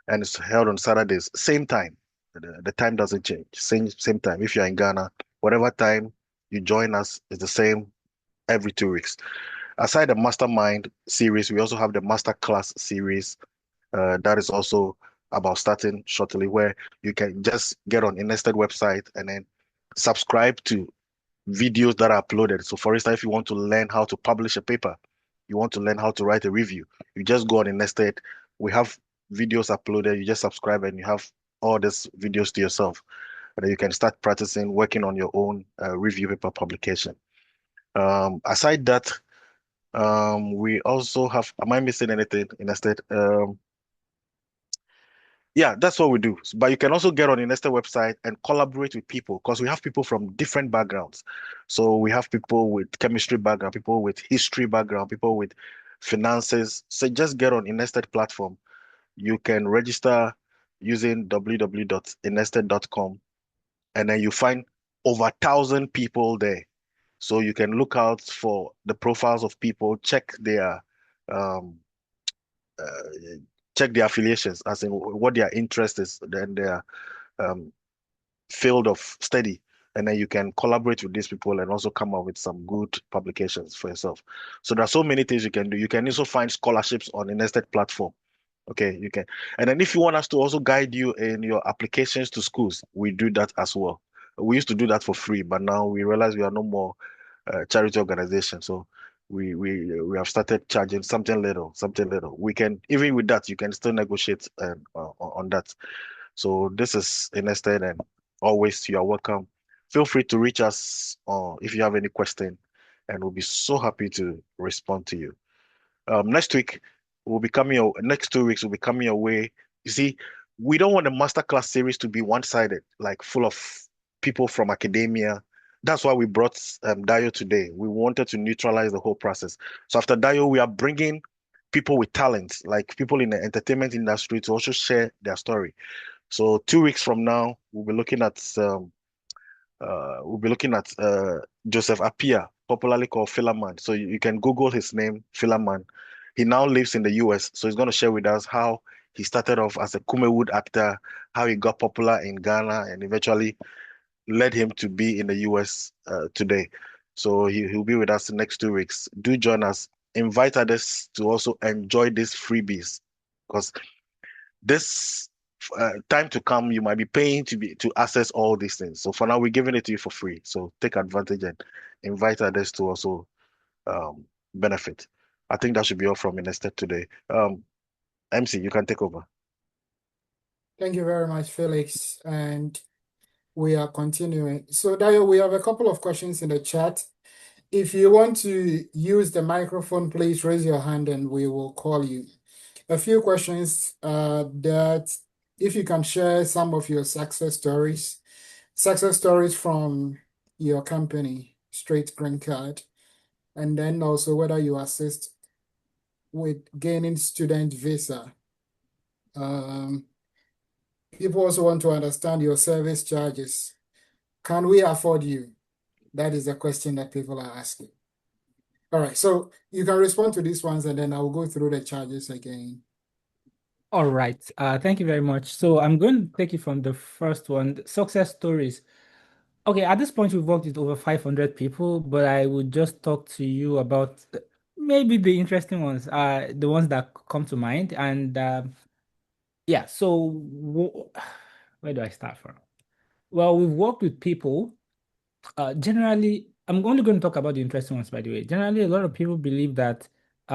and it's held on Saturdays, same time. The time doesn't change, same time. If you're in Ghana, whatever time you join us is the same every 2 weeks. Aside the mastermind series, we also have the masterclass series that is also about starting shortly, where you can just get on INESTED website and then subscribe to videos that are uploaded. So for instance, if you want to learn how to publish a paper, you want to learn how to write a review, you just go on INESTED. We have videos uploaded. You just subscribe and you have all these videos to yourself. And then you can start practicing working on your own review paper publication. Aside that, we also have, am I missing anything INESTED? Yeah, that's what we do. But you can also get on the INESTED website and collaborate with people because we have people from different backgrounds. So we have people with chemistry background, people with history background, people with finances. So just get on INESTED platform. You can register using www.inested.com and then you find over 1,000 people there. So you can look out for the profiles of people, um, uh, check their affiliations, as in what their interest is, then their um, field of study, and then you can collaborate with these people and also come up with some good publications for yourself. So there are so many things you can do. You can also find scholarships on the Nested platform. Okay, you can. And then if you want us to also guide you in your applications to schools, we do that as well. We used to do that for free, but now we realize we are no more charity organization. So we have started charging something little, something little. We can, even with that, you can still negotiate on that. So this is INESTED, and always you are welcome. Feel free to reach us if you have any question, and we'll be so happy to respond to you. Next week will be coming your next 2 weeks will be coming your way. You see, we don't want the masterclass series to be one-sided, like full of people from academia. That's why we brought Dayo today. We wanted to neutralize the whole process. So after Dayo, we are bringing people with talent, like people in the entertainment industry, to also share their story. So 2 weeks from now, we'll be looking at Joseph Appiah, popularly called Philaman. So you can Google his name, Philaman. He now lives in the US, so he's going to share with us how he started off as a Kumewood actor, how he got popular in Ghana, and eventually led him to be in the US today. So he'll be with us the next 2 weeks. Do join us. Invite others to also enjoy these freebies, because this time to come, you might be paying to access all these things. So for now, we're giving it to you for free. So take advantage and invite others to also benefit. I think that should be all from INESTED today. MC, you can take over. Thank you very much, Felix. And we are continuing. So, Dayo, we have a couple of questions in the chat. If you want to use the microphone, please raise your hand and we will call you. A few questions that if you can share some of your success stories from your company, Straight Green Card, and then also whether you assist with gaining student visa. People also want to understand your service charges. Can we afford you? That is the question that people are asking. All right, so you can respond to these ones and then I'll go through the charges again. All right. Thank you very much. So I'm going to take it from the first one, the success stories. Okay, at this point, we've worked with over 500 people, but I would just talk to you about maybe the interesting ones, the ones that come to mind. And yeah, so where do I start from? Well, we've worked with people. Generally, I'm only going to talk about the interesting ones, by the way. Generally, a lot of people believe that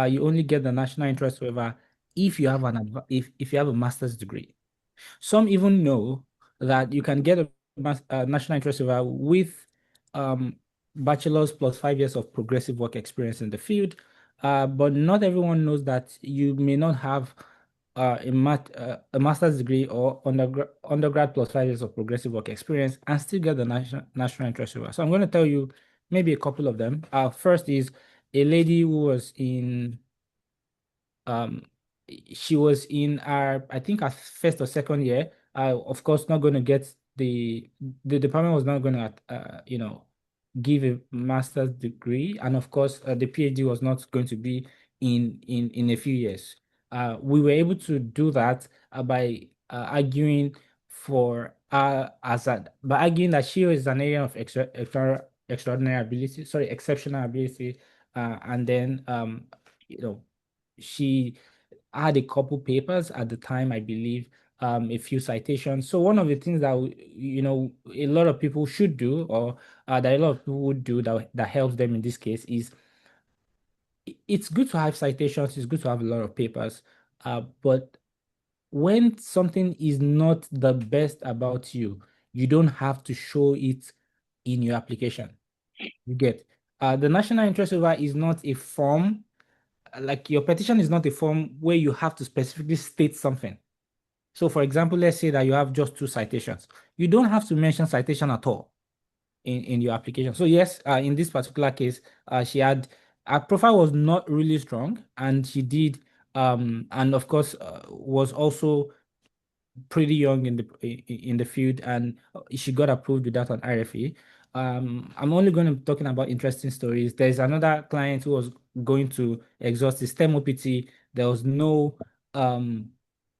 you only get the national interest waiver if you have if you have a master's degree. Some even know that you can get a national interest waiver with um, bachelor's plus 5 years of progressive work experience in the field. But not everyone knows that you may not have a master's degree or undergrad plus 5 years of progressive work experience and still get the national interest waiver. So I'm going to tell you maybe a couple of them. First is a lady who was in um she was in our, I think, our first or second year. Of course, not going to get the department was not going to give a master's degree, and of course the PhD was not going to be in a few years. We were able to do that by arguing for by arguing that she was an area of extraordinary ability, sorry, exceptional ability, and then you know she had a couple papers at the time, I believe, a few citations. So one of the things that a lot of people should do, or that a lot of people would do that helps them in this case is it's good to have citations, it's good to have a lot of papers, but when something is not the best about you, you don't have to show it in your application. You get the national interest waiver is not a form, like your petition is not a form where you have to specifically state something. So, for example, let's say that you have just two citations. You don't have to mention citation at all in your application. So, yes, in this particular case, her profile was not really strong, and she did, and of course, was also pretty young in the field, and she got approved without an RFE. I'm only going to be talking about interesting stories. There's another client who was going to exhaust his STEM OPT. There was no, um,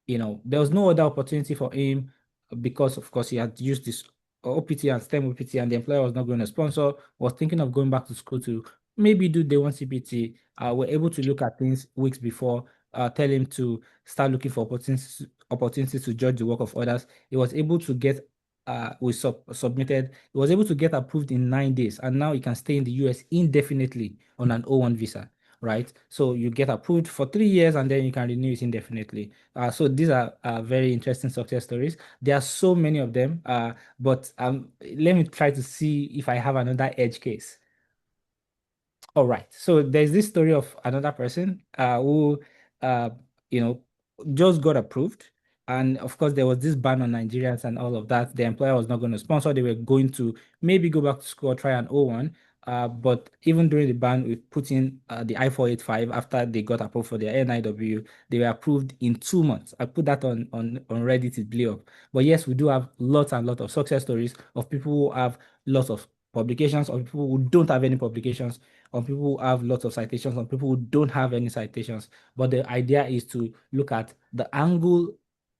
there was no other opportunity for him because, of course, he had used this OPT and STEM OPT, and the employer was not going to sponsor. Was thinking of going back to school to maybe do day one CPT. We're able to look at things weeks before, tell him to start looking for opportunities to judge the work of others. He was able to get submitted. He was able to get approved in 9 days, and now he can stay in the US indefinitely on an O1 visa, right? So you get approved for 3 years and then you can renew it indefinitely. So these are very interesting success stories. There are so many of them, but let me try to see if I have another edge case. All right. So there's this story of another person who, uh, you know, just got approved. And of course, there was this ban on Nigerians and all of that. The employer was not going to sponsor. They were going to maybe go back to school or try an O1. But even during the ban, we put in the I-485 after they got approved for their NIW. They were approved in 2 months. I put that on Reddit, it blew up. But yes, we do have lots and lots of success stories of people who have lots of publications, or people who don't have any publications, on people who have lots of citations, on people who don't have any citations. But the idea is to look at the angle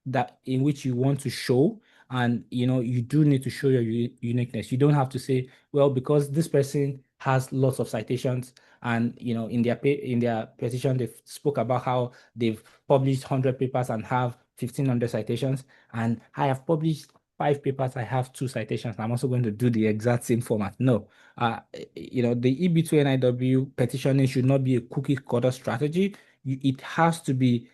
that in which you want to show, and you do need to show your uniqueness. You don't have to say, well, because this person has lots of citations, and in their petition they spoke about how they've published 100 papers and have 1,500 citations, and I have published 5 papers, I have 2 citations. I'm also going to do the exact same format. No, the EB2 NIW petitioning should not be a cookie cutter strategy. It has to be,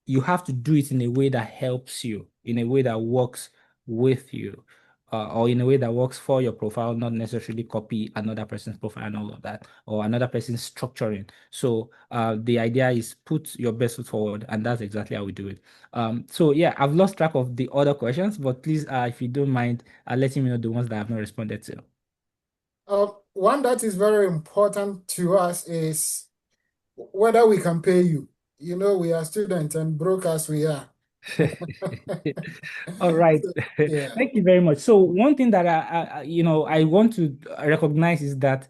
you have to do it in a way that helps you, in a way that works with you. or in a way that works for your profile, not necessarily copy another person's profile and all of that, or another person's structuring. So the idea is put your best foot forward, and that's exactly how we do it. So yeah, I've lost track of the other questions, but please, if you don't mind, letting me know the ones that I've not responded to. One that is very important to us is whether we can pay you. You know, we are students and broke as we are. All right. So, yeah. Thank you very much. So one thing that I want to recognize is that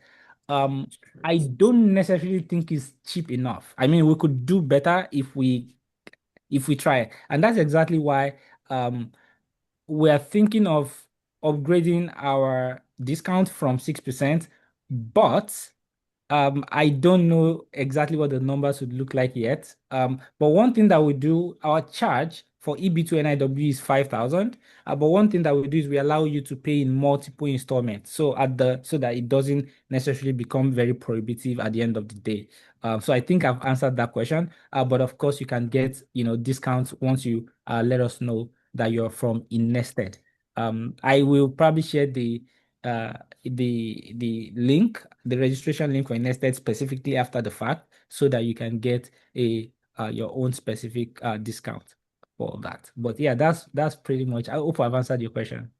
I don't necessarily think it's cheap enough. I mean, we could do better if we try. And that's exactly why we are thinking of upgrading our discount from 6%, but I don't know exactly what the numbers would look like yet. But one thing that we do, our charge for EB2 NIW is 5,000. But one thing that we do is we allow you to pay in multiple installments, so that it doesn't necessarily become very prohibitive at the end of the day. So I think I've answered that question. But of course, you can get discounts once you let us know that you're from INESTED. I will probably share uh, the link, the registration link for INESTED specifically after the fact, so that you can get your own specific discount for that. But yeah, that's pretty much. I hope I've answered your question.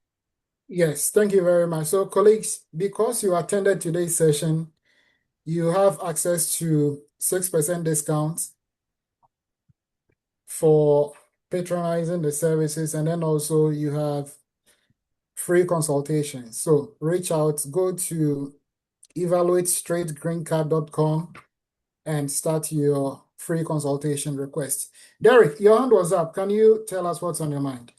Yes, thank you very much. So, colleagues, because you attended today's session, you have access to 6% discounts for patronizing the services, and then also you have free consultations. So reach out, go to evaluatestraightgreencard.com and start your free consultation request. Derek, your hand was up. Can you tell us what's on your mind?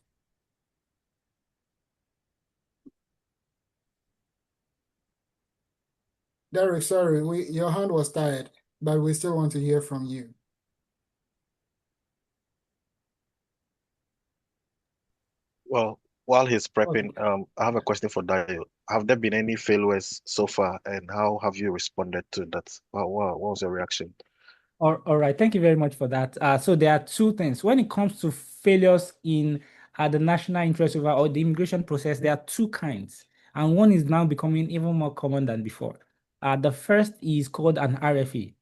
Derek, sorry, your hand was tired, but we still want to hear from you. Well, while he's Okay. prepping, I have a question for Dayo. Have there been any failures so far, and how have you responded to that? What was your reaction? All right, thank you very much for that. So there are two things. When it comes to failures in the national interest waiver or the immigration process, there are two kinds, and one is now becoming even more common than before. The first is called an RFE.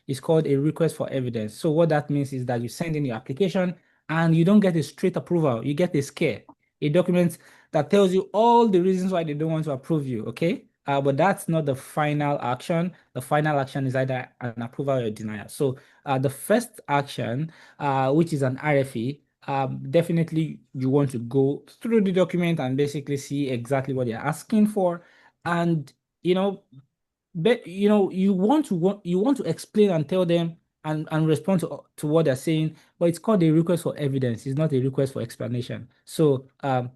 It's called a request for evidence. So what that means is that you send in your application and you don't get a straight approval. You get a scare, a document that tells you all the reasons why they don't want to approve you. Okay. But that's not the final action. The final action is either an approval or a denial. So the first action, which is an RFE, definitely you want to go through the document and basically see exactly what they're asking for. And, you know, you want to explain and tell them and respond to what they're saying, but it's called a request for evidence. It's not a request for explanation. So the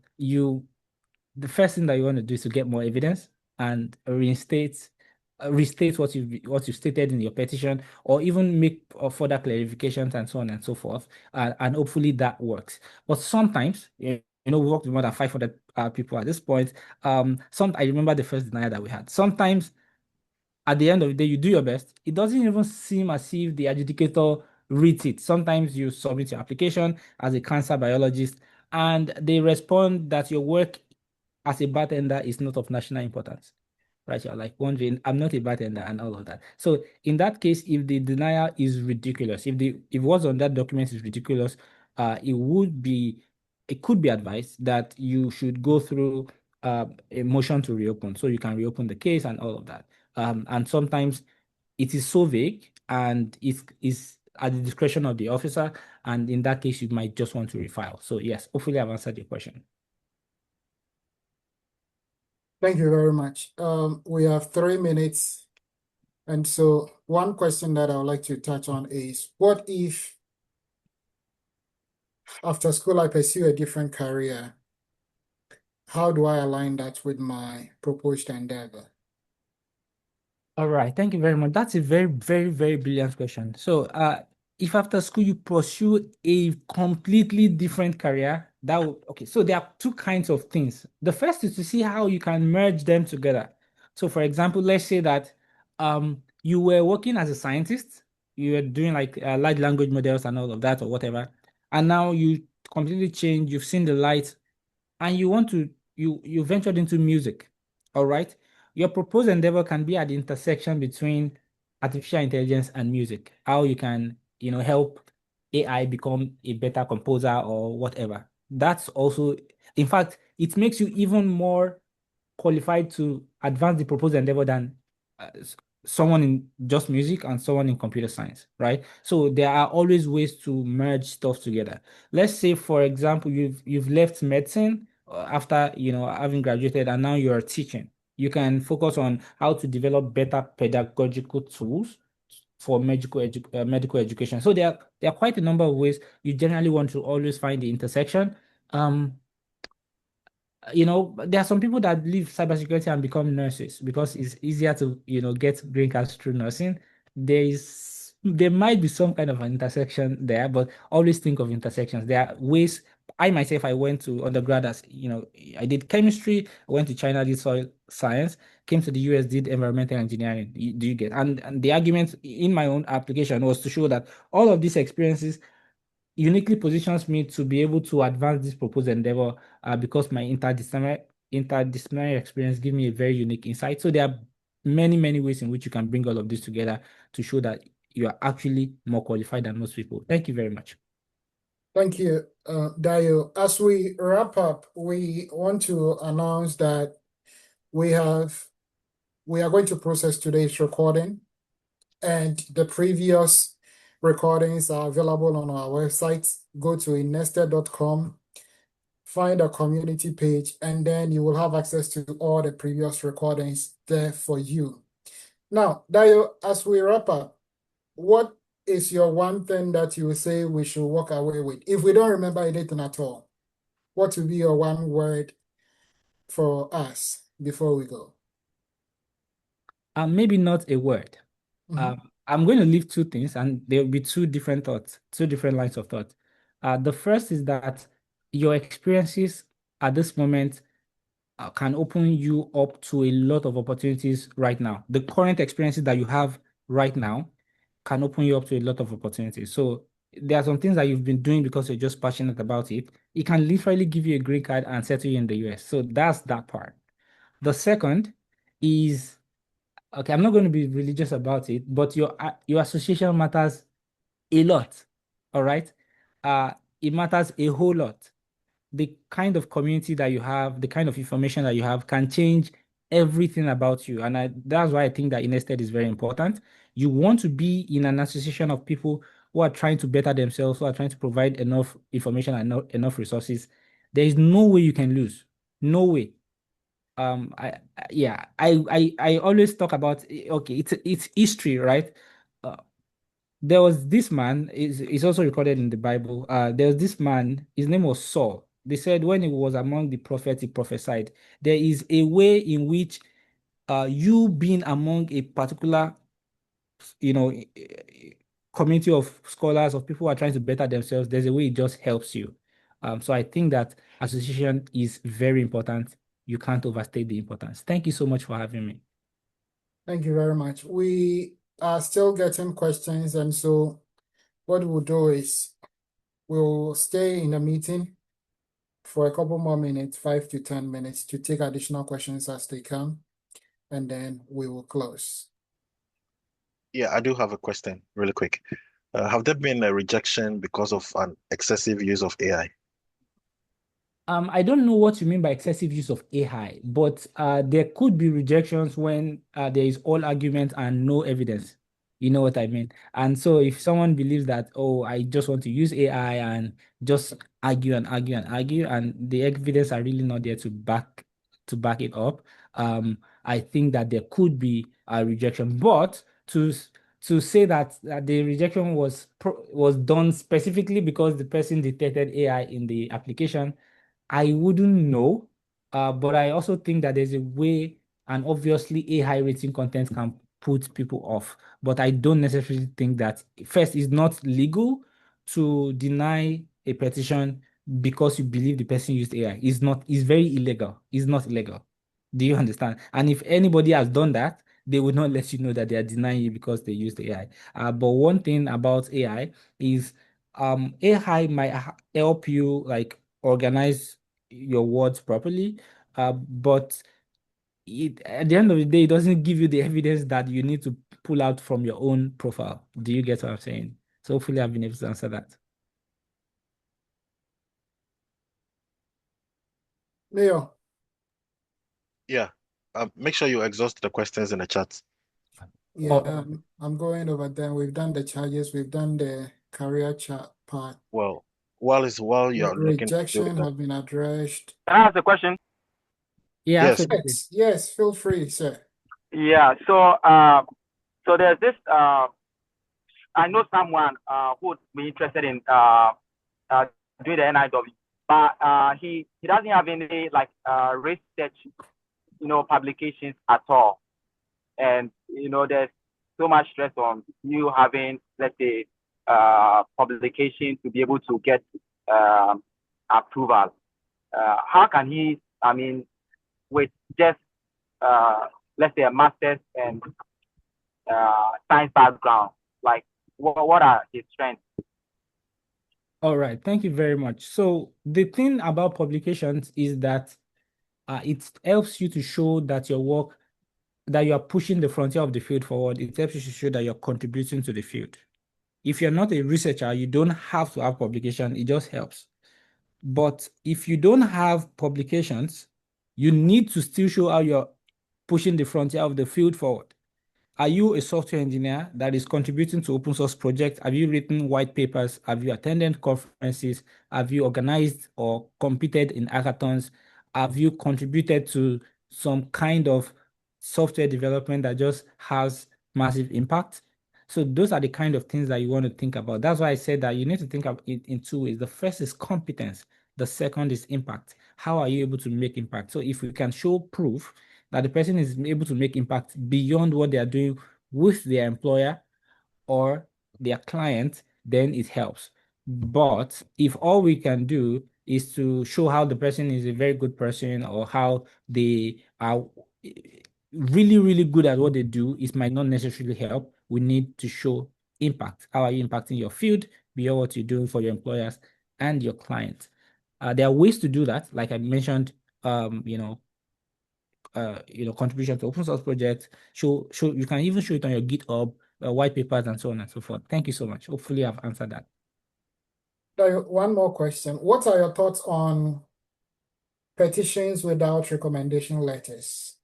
first thing that you want to do is to get more evidence and restate what you stated in your petition, or even make further clarifications and so on and so forth, and hopefully that works. But sometimes, we worked with more than 500 people at this point. I remember the first denial that we had. Sometimes at the end of the day, you do your best. It doesn't even seem as if the adjudicator reads it. Sometimes you submit your application as a cancer biologist, and they respond that your work as a bartender is not of national importance. Right? You're like wondering, I'm not a bartender and all of that. So in that case, if the denial is ridiculous, if what's on that document is ridiculous, it could be advised that you should go through a motion to reopen, so you can reopen the case and all of that. And sometimes it is so vague and it is at the discretion of the officer, and in that case, you might just want to refile. So yes, hopefully I've answered your question. Thank you very much. We have 3 minutes. And so one question that I would like to touch on is, what if after school I pursue a different career? How do I align that with my proposed endeavor? All right, thank you very much. That's a very, very, very brilliant question. So, if after school you pursue a completely different career, okay. So there are two kinds of things. The first is to see how you can merge them together. So, for example, let's say that you were working as a scientist, you were doing like large language models and all of that or whatever, and now you completely change. You've seen the light, and you want to you ventured into music. All right. Your proposed endeavor can be at the intersection between artificial intelligence and music. How you can, help AI become a better composer or whatever. That's also, in fact, it makes you even more qualified to advance the proposed endeavor than someone in just music and someone in computer science, right? So there are always ways to merge stuff together. Let's say, for example, you've left medicine after having graduated, and now you're teaching. You can focus on how to develop better pedagogical tools for medical education. So there are quite a number of ways. You generally want to always find the intersection. Um, there are some people that leave cybersecurity and become nurses because it's easier to, get green cards through nursing. There might be some kind of an intersection there, but always think of intersections. There are ways. I myself, I went to undergrad as, I did chemistry, I went to China, did soil science, came to the US, did environmental engineering. Do you get? And the argument in my own application was to show that all of these experiences uniquely positions me to be able to advance this proposed endeavor because my interdisciplinary experience give me a very unique insight. So there are many, many ways in which you can bring all of this together to show that you are actually more qualified than most people. Thank you very much. Thank you, Dayo. As we wrap up, we want to announce that we are going to process today's recording, and the previous recordings are available on our website. Go to INESTED.com, find a community page, and then you will have access to all the previous recordings there for you. Now, Dayo, as we wrap up, what is your one thing that you would say we should walk away with? If we don't remember anything at all, what will be your one word for us before we go? Maybe not a word. Mhm. I'm going to leave two things, and there will be two different thoughts, two different lines of thought. The first is that your experiences at this moment can open you up to a lot of opportunities right now. The current experiences that you have right now can open you up to a lot of opportunities. So there are some things that you've been doing because you're just passionate about it. It can literally give you a green card and settle you in the US. So that's that part. The second is, okay, I'm not going to be religious about it, but your association matters a lot. All right. Uh, it matters a whole lot. The kind of community that you have, the kind of information that you have can change everything about you. And that's why I think that INESTED is very important. You want to be in an association of people who are trying to better themselves, who are trying to provide enough information and enough resources. There is no way you can lose. No way. Yeah, I always talk about, okay, it's history, right? Uh, there was this man, is also recorded in the Bible. There was this man, his name was Saul. They said when he was among the prophets, he prophesied. There is a way in which you being among a particular, you know, community of scholars, of people who are trying to better themselves, there's a way it just helps you. So I think that association is very important. You can't overstate the importance. Thank you so much for having me. Thank you very much. We are still getting questions, and so what we'll do is we'll stay in the meeting for a couple more minutes, 5 to 10 minutes, to take additional questions as they come, and then we will close. Yeah, I do have a question really quick. Have there been a rejection because of an excessive use of AI? I don't know what you mean by excessive use of AI, but there could be rejections when there is all argument and no evidence. You know what I mean? And so if someone believes that, oh, I just want to use AI and just argue and argue and argue, and the evidence are really not there to back it up, I think that there could be a rejection. But to say that the rejection was done specifically because the person detected AI in the application, I wouldn't know, but I also think that there's a way, and obviously a high rating content can put people off. But I don't necessarily think that first it's not legal to deny a petition because you believe the person used AI. It's very illegal. It's not illegal. Do you understand? And if anybody has done that, they would not let you know that they are denying you because they used AI. But one thing about AI is AI might help you like organize your words properly. but at the end of the day, it doesn't give you the evidence that you need to pull out from your own profile. Do you get what I'm saying? So hopefully I've been able to answer that. Leo. Yeah. Make sure you exhaust the questions in the chat. Yeah, I'm going over them. We've done the charges, we've done the career chart part. Well, while you're looking through Rejection the, have been addressed. Can I ask a question? Yeah, yes, absolutely. Yes, feel free, sir. Yeah. So there's this. I know someone who would be interested in doing the NIW, but he doesn't have any like research, publications at all, and there's so much stress on you having, let's say, publication to be able to get approval. How can he? I mean, with just let's say a master's and science background, like what are his strengths? All right, thank you very much. So the thing about publications is that it helps you to show that your work, that you are pushing the frontier of the field forward. It helps you to show that you're contributing to the field. If you're not a researcher, you don't have to have publication. It just helps. But if you don't have publications, you need to still show how you're pushing the frontier of the field forward. Are you a software engineer that is contributing to open source projects? Have you written white papers? Have you attended conferences? Have you organized or competed in hackathons? Have you contributed to some kind of software development that just has massive impact? So those are the kind of things that you want to think about. That's why I said that you need to think of it in two ways. The first is competence. The second is impact. How are you able to make impact? So if we can show proof that the person is able to make impact beyond what they are doing with their employer or their client, then it helps. But if all we can do is to show how the person is a very good person or how they are really, really good at what they do, it might not necessarily help. We need to show impact. How are you impacting your field beyond what you're doing for your employers and your clients? There are ways to do that, like I mentioned, contribution to open source projects. Show you can even show it on your GitHub, white papers, and so on and so forth. Thank you so much. Hopefully, I've answered that. One more question. What are your thoughts on petitions without recommendation letters?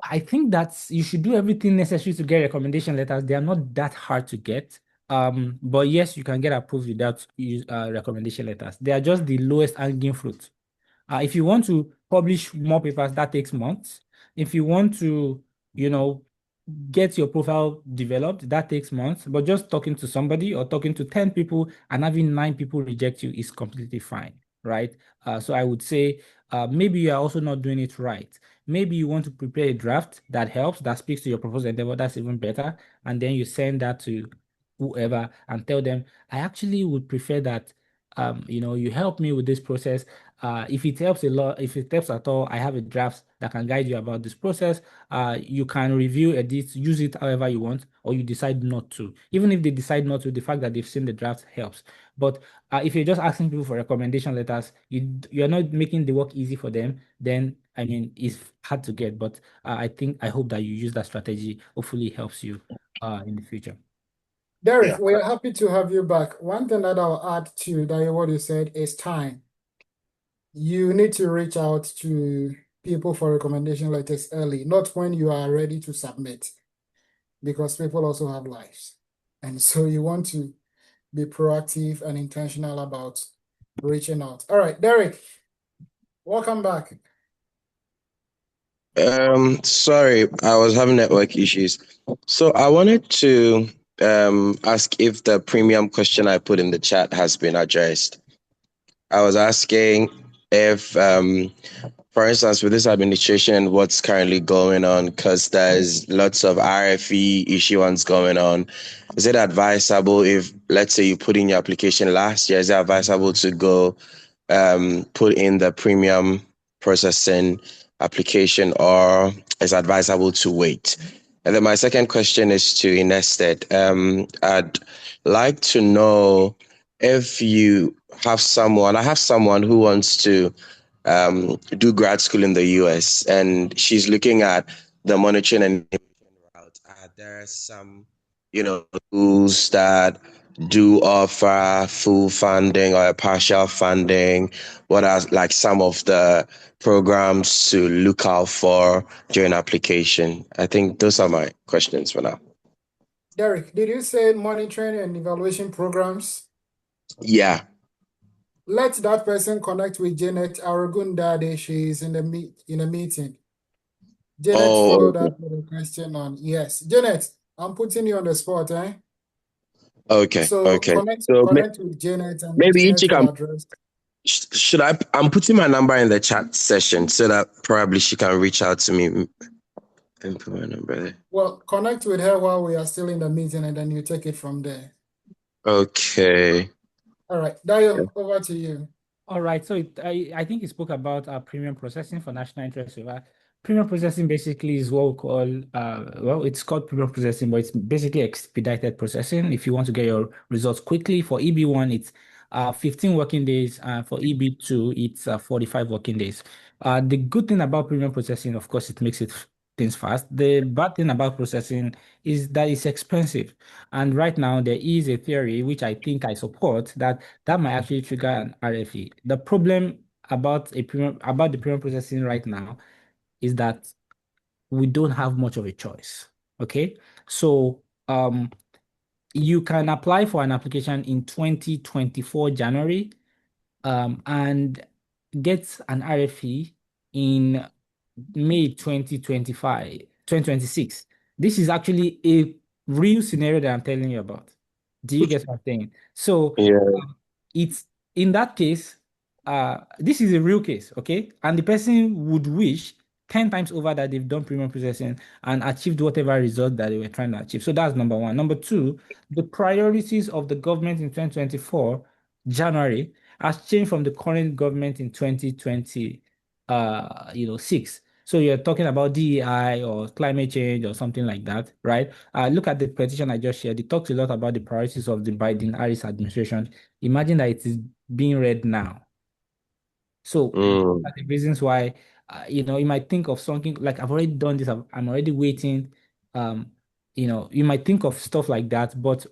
I think that you should do everything necessary to get recommendation letters. They are not that hard to get. But yes, you can get approved without recommendation letters. They are just the lowest hanging fruit. If you want to publish more papers, that takes months. If you want to, get your profile developed, that takes months. But just talking to somebody or talking to 10 people and having 9 people reject you is completely fine, right? So I would say maybe you are also not doing it right. Maybe you want to prepare a draft that helps, that speaks to your proposal endeavor, that's even better. And then you send that to whoever and tell them, I actually would prefer that you help me with this process. If it helps a lot, if it helps at all, I have a draft that can guide you about this process. You can review, edit, use it however you want, or you decide not to. Even if they decide not to, the fact that they've seen the draft helps. But if you're just asking people for recommendation letters, you're not making the work easy for them, then I mean, it's hard to get. But I hope that you use that strategy. Hopefully, it helps you in the future. Derek, Yeah. we are happy to have you back. One thing that I'll add to that, what you said is time. You need to reach out to people for recommendation letters early, not when you are ready to submit, because people also have lives. And so you want to be proactive and intentional about reaching out. All right, Derek, welcome back. Sorry, I was having network issues. So I wanted to ask if the premium question I put in the chat has been addressed. I was asking if, for instance, with this administration, what's currently going on, because there's lots of RFE issuance going on. Is it advisable if, let's say, you put in your application last year, is it advisable to go put in the premium processing application, or is advisable to wait? And then my second question is to INESTED. I'd like to know if you have someone, I have someone who wants to do grad school in the US, and she's looking at the monitoring and route. There are some, schools that do offer full funding or partial funding. What are like some of the programs to look out for during application? I think those are my questions for now. Derek, did you say monitoring and evaluation programs? Yeah. Let that person connect with Janet Aragundade. She's in a meeting. Janet followed up with a question on yes. Janet, I'm putting you on the spot, eh? Okay. So connect with Janet, and maybe Janet she will can. address. Should I? I'm putting my number in the chat session so that probably she can reach out to me and put my number there. Well, connect with her while we are still in the meeting, and then you take it from there. Okay. All right, Dayo, over to you. All right, so I think you spoke about premium processing for national interest waiver. Premium processing basically is what we call, well, it's called premium processing, but it's basically expedited processing. If you want to get your results quickly, for EB1, it's 15 working days. For EB2, it's 45 working days. The good thing about premium processing, of course, it makes things fast. The bad thing about processing is that it's expensive. And right now, there is a theory, which I think I support, that might actually trigger an RFE. The problem about the premium processing right now is that we don't have much of a choice. Okay, so you can apply for an application in 2024 January, and get an RFE in May 2026. This is actually a real scenario that I'm telling you about. Do you get what I'm saying? So Yeah. it's in that case, this is a real case, okay? And the person would wish 10 times over that they've done premium processing and achieved whatever result that they were trying to achieve. So that's number one. Number two, the priorities of the government in 2024, January, has changed from the current government in 2020, 6. So you're talking about DEI or climate change or something like that, right? Look at the petition I just shared. It talks a lot about the priorities of the Biden-Harris administration. Imagine that it is being read now. So the reasons why, you might think of something like I've already done this. I'm already waiting. You might think of stuff like that, but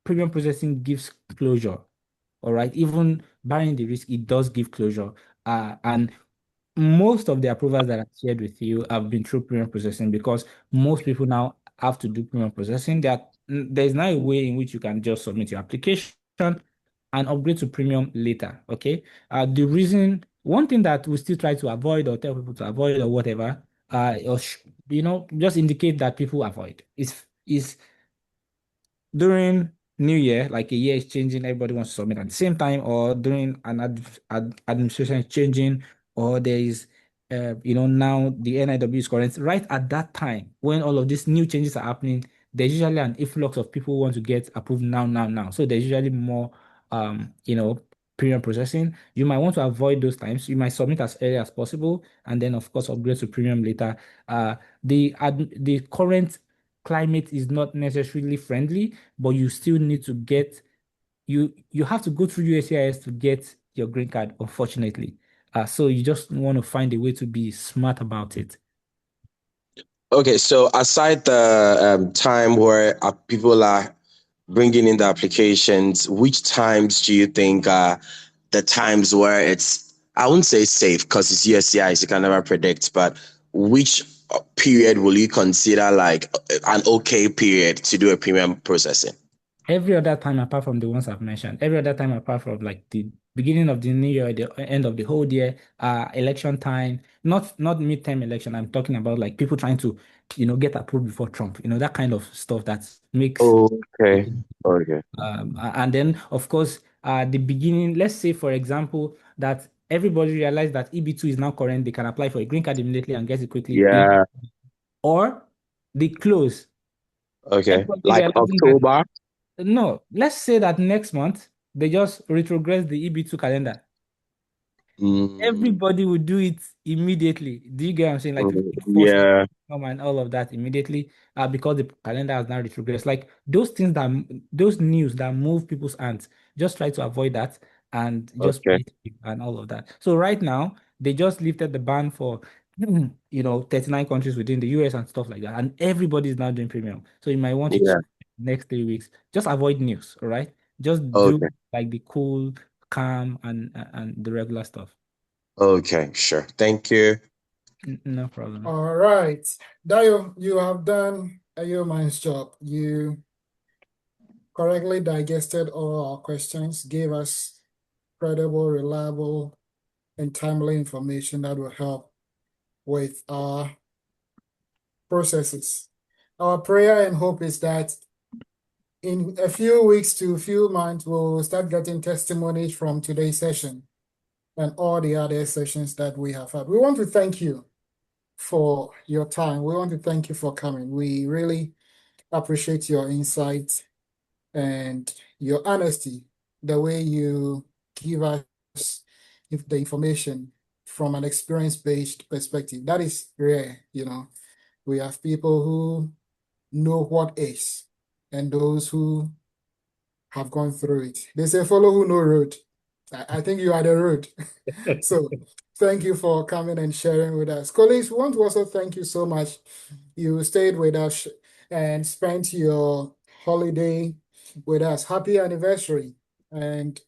premium processing gives closure. All right, even barring the risk, it does give closure. And most of the approvals that I've shared with you have been through premium processing because most people now have to do premium processing. There's now a way in which you can just submit your application and upgrade to premium later. Okay. One thing that we still try to avoid or tell people to avoid or whatever, just indicate that people avoid is during New Year, like a year is changing, everybody wants to submit at the same time, or during an administration is changing, or there is, now the NIW is current. Right at that time, when all of these new changes are happening, there's usually an influx of people who want to get approved now, now, now. So there's usually more, premium processing. You might want to avoid those times. You might submit as early as possible, and then of course upgrade to premium later. The current climate is not necessarily friendly, but you still need to get you have to go through USCIS to get your green card, unfortunately. So you just want to find a way to be smart about it. Okay, so aside the time where people are bringing in the applications, which times do you think are the times where I wouldn't say safe because it's USCIS, you can never predict, but which period will you consider like an okay period to do a premium processing? Every other time apart from the ones I've mentioned, every other time apart from like the beginning of the new year, the end of the whole year, election time, not midterm election. I'm talking about like people trying to, get approved before Trump, that kind of stuff that makes. Okay. Okay. And then of course, the beginning, let's say for example, that everybody realized that EB2 is now current, they can apply for a green card immediately and get it quickly. Yeah. Or the close. Okay. Everybody Like realizing that October. no, let's say that next month they just retrogress the EB2 calendar. Everybody will do it immediately. Do you get what I'm saying? Like people force it Yeah. come and all of that immediately because the calendar has now retrogressed. Like those news that move people's hands, just try to avoid that and just Okay. play safe and all of that. So right now, they just lifted the ban for 39 countries within the US and stuff like that. And everybody's now doing premium. So you might want to Yeah. check next 3 weeks. Just avoid news, all right? Just do Okay. like the cool, calm, and the regular stuff. Okay, sure. Thank you. No problem. All right. Dayo, you have done a yeoman's job. You correctly digested all our questions, gave us credible, reliable, and timely information that will help with our processes. Our prayer and hope is that in a few weeks to a few months, we'll start getting testimonies from today's session and all the other sessions that we have had. We want to thank you for your time. We want to thank you for coming. We really appreciate your insight and your honesty, the way you give us the information from an experience-based perspective. That is rare, We have people who know what is, and those who have gone through it. They say, follow who know road. I think you are the road. So thank you for coming and sharing with us. Colleagues, we want to also thank you so much. You stayed with us and spent your holiday with us. Happy anniversary. And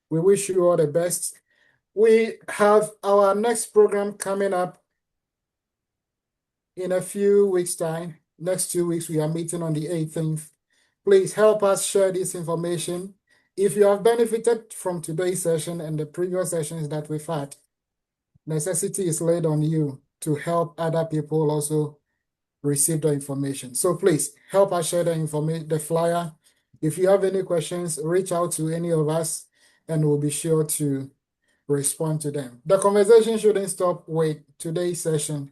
we wish you all the best. We have our next program coming up in a few weeks' time. Next 2 weeks, we are meeting on the 18th. Please help us share this information. If you have benefited from today's session and the previous sessions that we've had, necessity is laid on you to help other people also receive the information. So please help us share the information, the flyer. If you have any questions, reach out to any of us and we'll be sure to respond to them. The conversation shouldn't stop with today's session.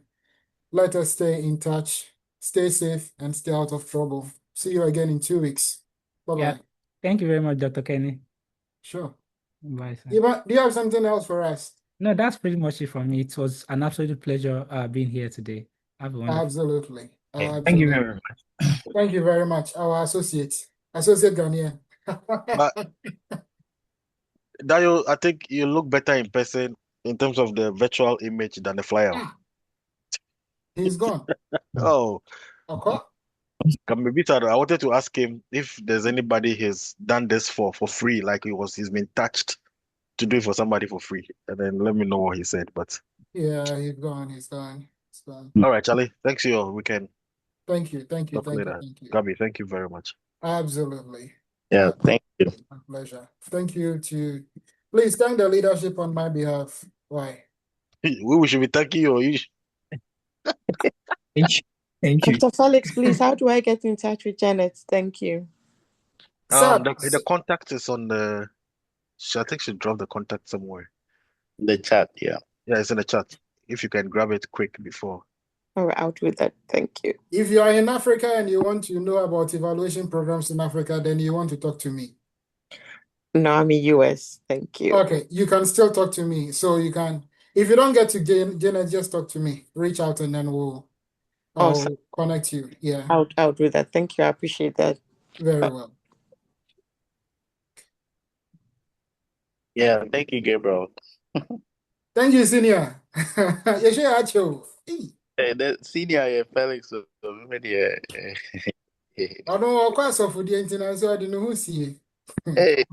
Let us stay in touch, stay safe, and stay out of trouble. See you again in 2 weeks. Bye-bye. Yeah. Thank you very much, Dr. Kenny. Sure. Bye, sir. Eva, do you have something else for us? No, that's pretty much it from me. It was an absolute pleasure being here today. Have a wonderful. Absolutely. Yeah, thank you Absolutely. very much. Thank you very much, our Associate Ghanaian. But Dayo, I think you look better in person in terms of the virtual image than the flyer. He's gone. Oh, Okay. can be better. I wanted to ask him if there's anybody he's done this for free, like he's been touched to do it for somebody for free, and then let me know what he said. But Yeah, he's gone. He's gone. He's gone. all right, Charlie, thanks for your weekend. Thank you. Thank you. Talk Thank you. later. Thank you. Gabi, thank you very much. Absolutely. Yeah, thank you. My pleasure. Thank you to, please thank the leadership on my behalf. Why? We should be thanking you. Thank you. Dr. Felix, please, how do I get in touch with Janet? Thank you. Sir, The contact is on the. I think she dropped the contact somewhere. The chat, yeah. Yeah, it's in the chat. If you can grab it quick before. All right, I'll do that. Thank you. if you are in Africa and you want to know about evaluation programs in Africa, then you want to talk to me. No, I'm in US. Thank you. Okay, you can still talk to me. So you can, if you don't get to Janet, just talk to me. Reach out and then I'll Awesome. connect you. Yeah, I'll do that. Thank you. I appreciate that. very well. Yeah, thank you, Gabriel. Thank you, Senior. You should have you. Hey, the senior Felix, yeah. I don't know what for the internet, so I don't know who's here. Hey.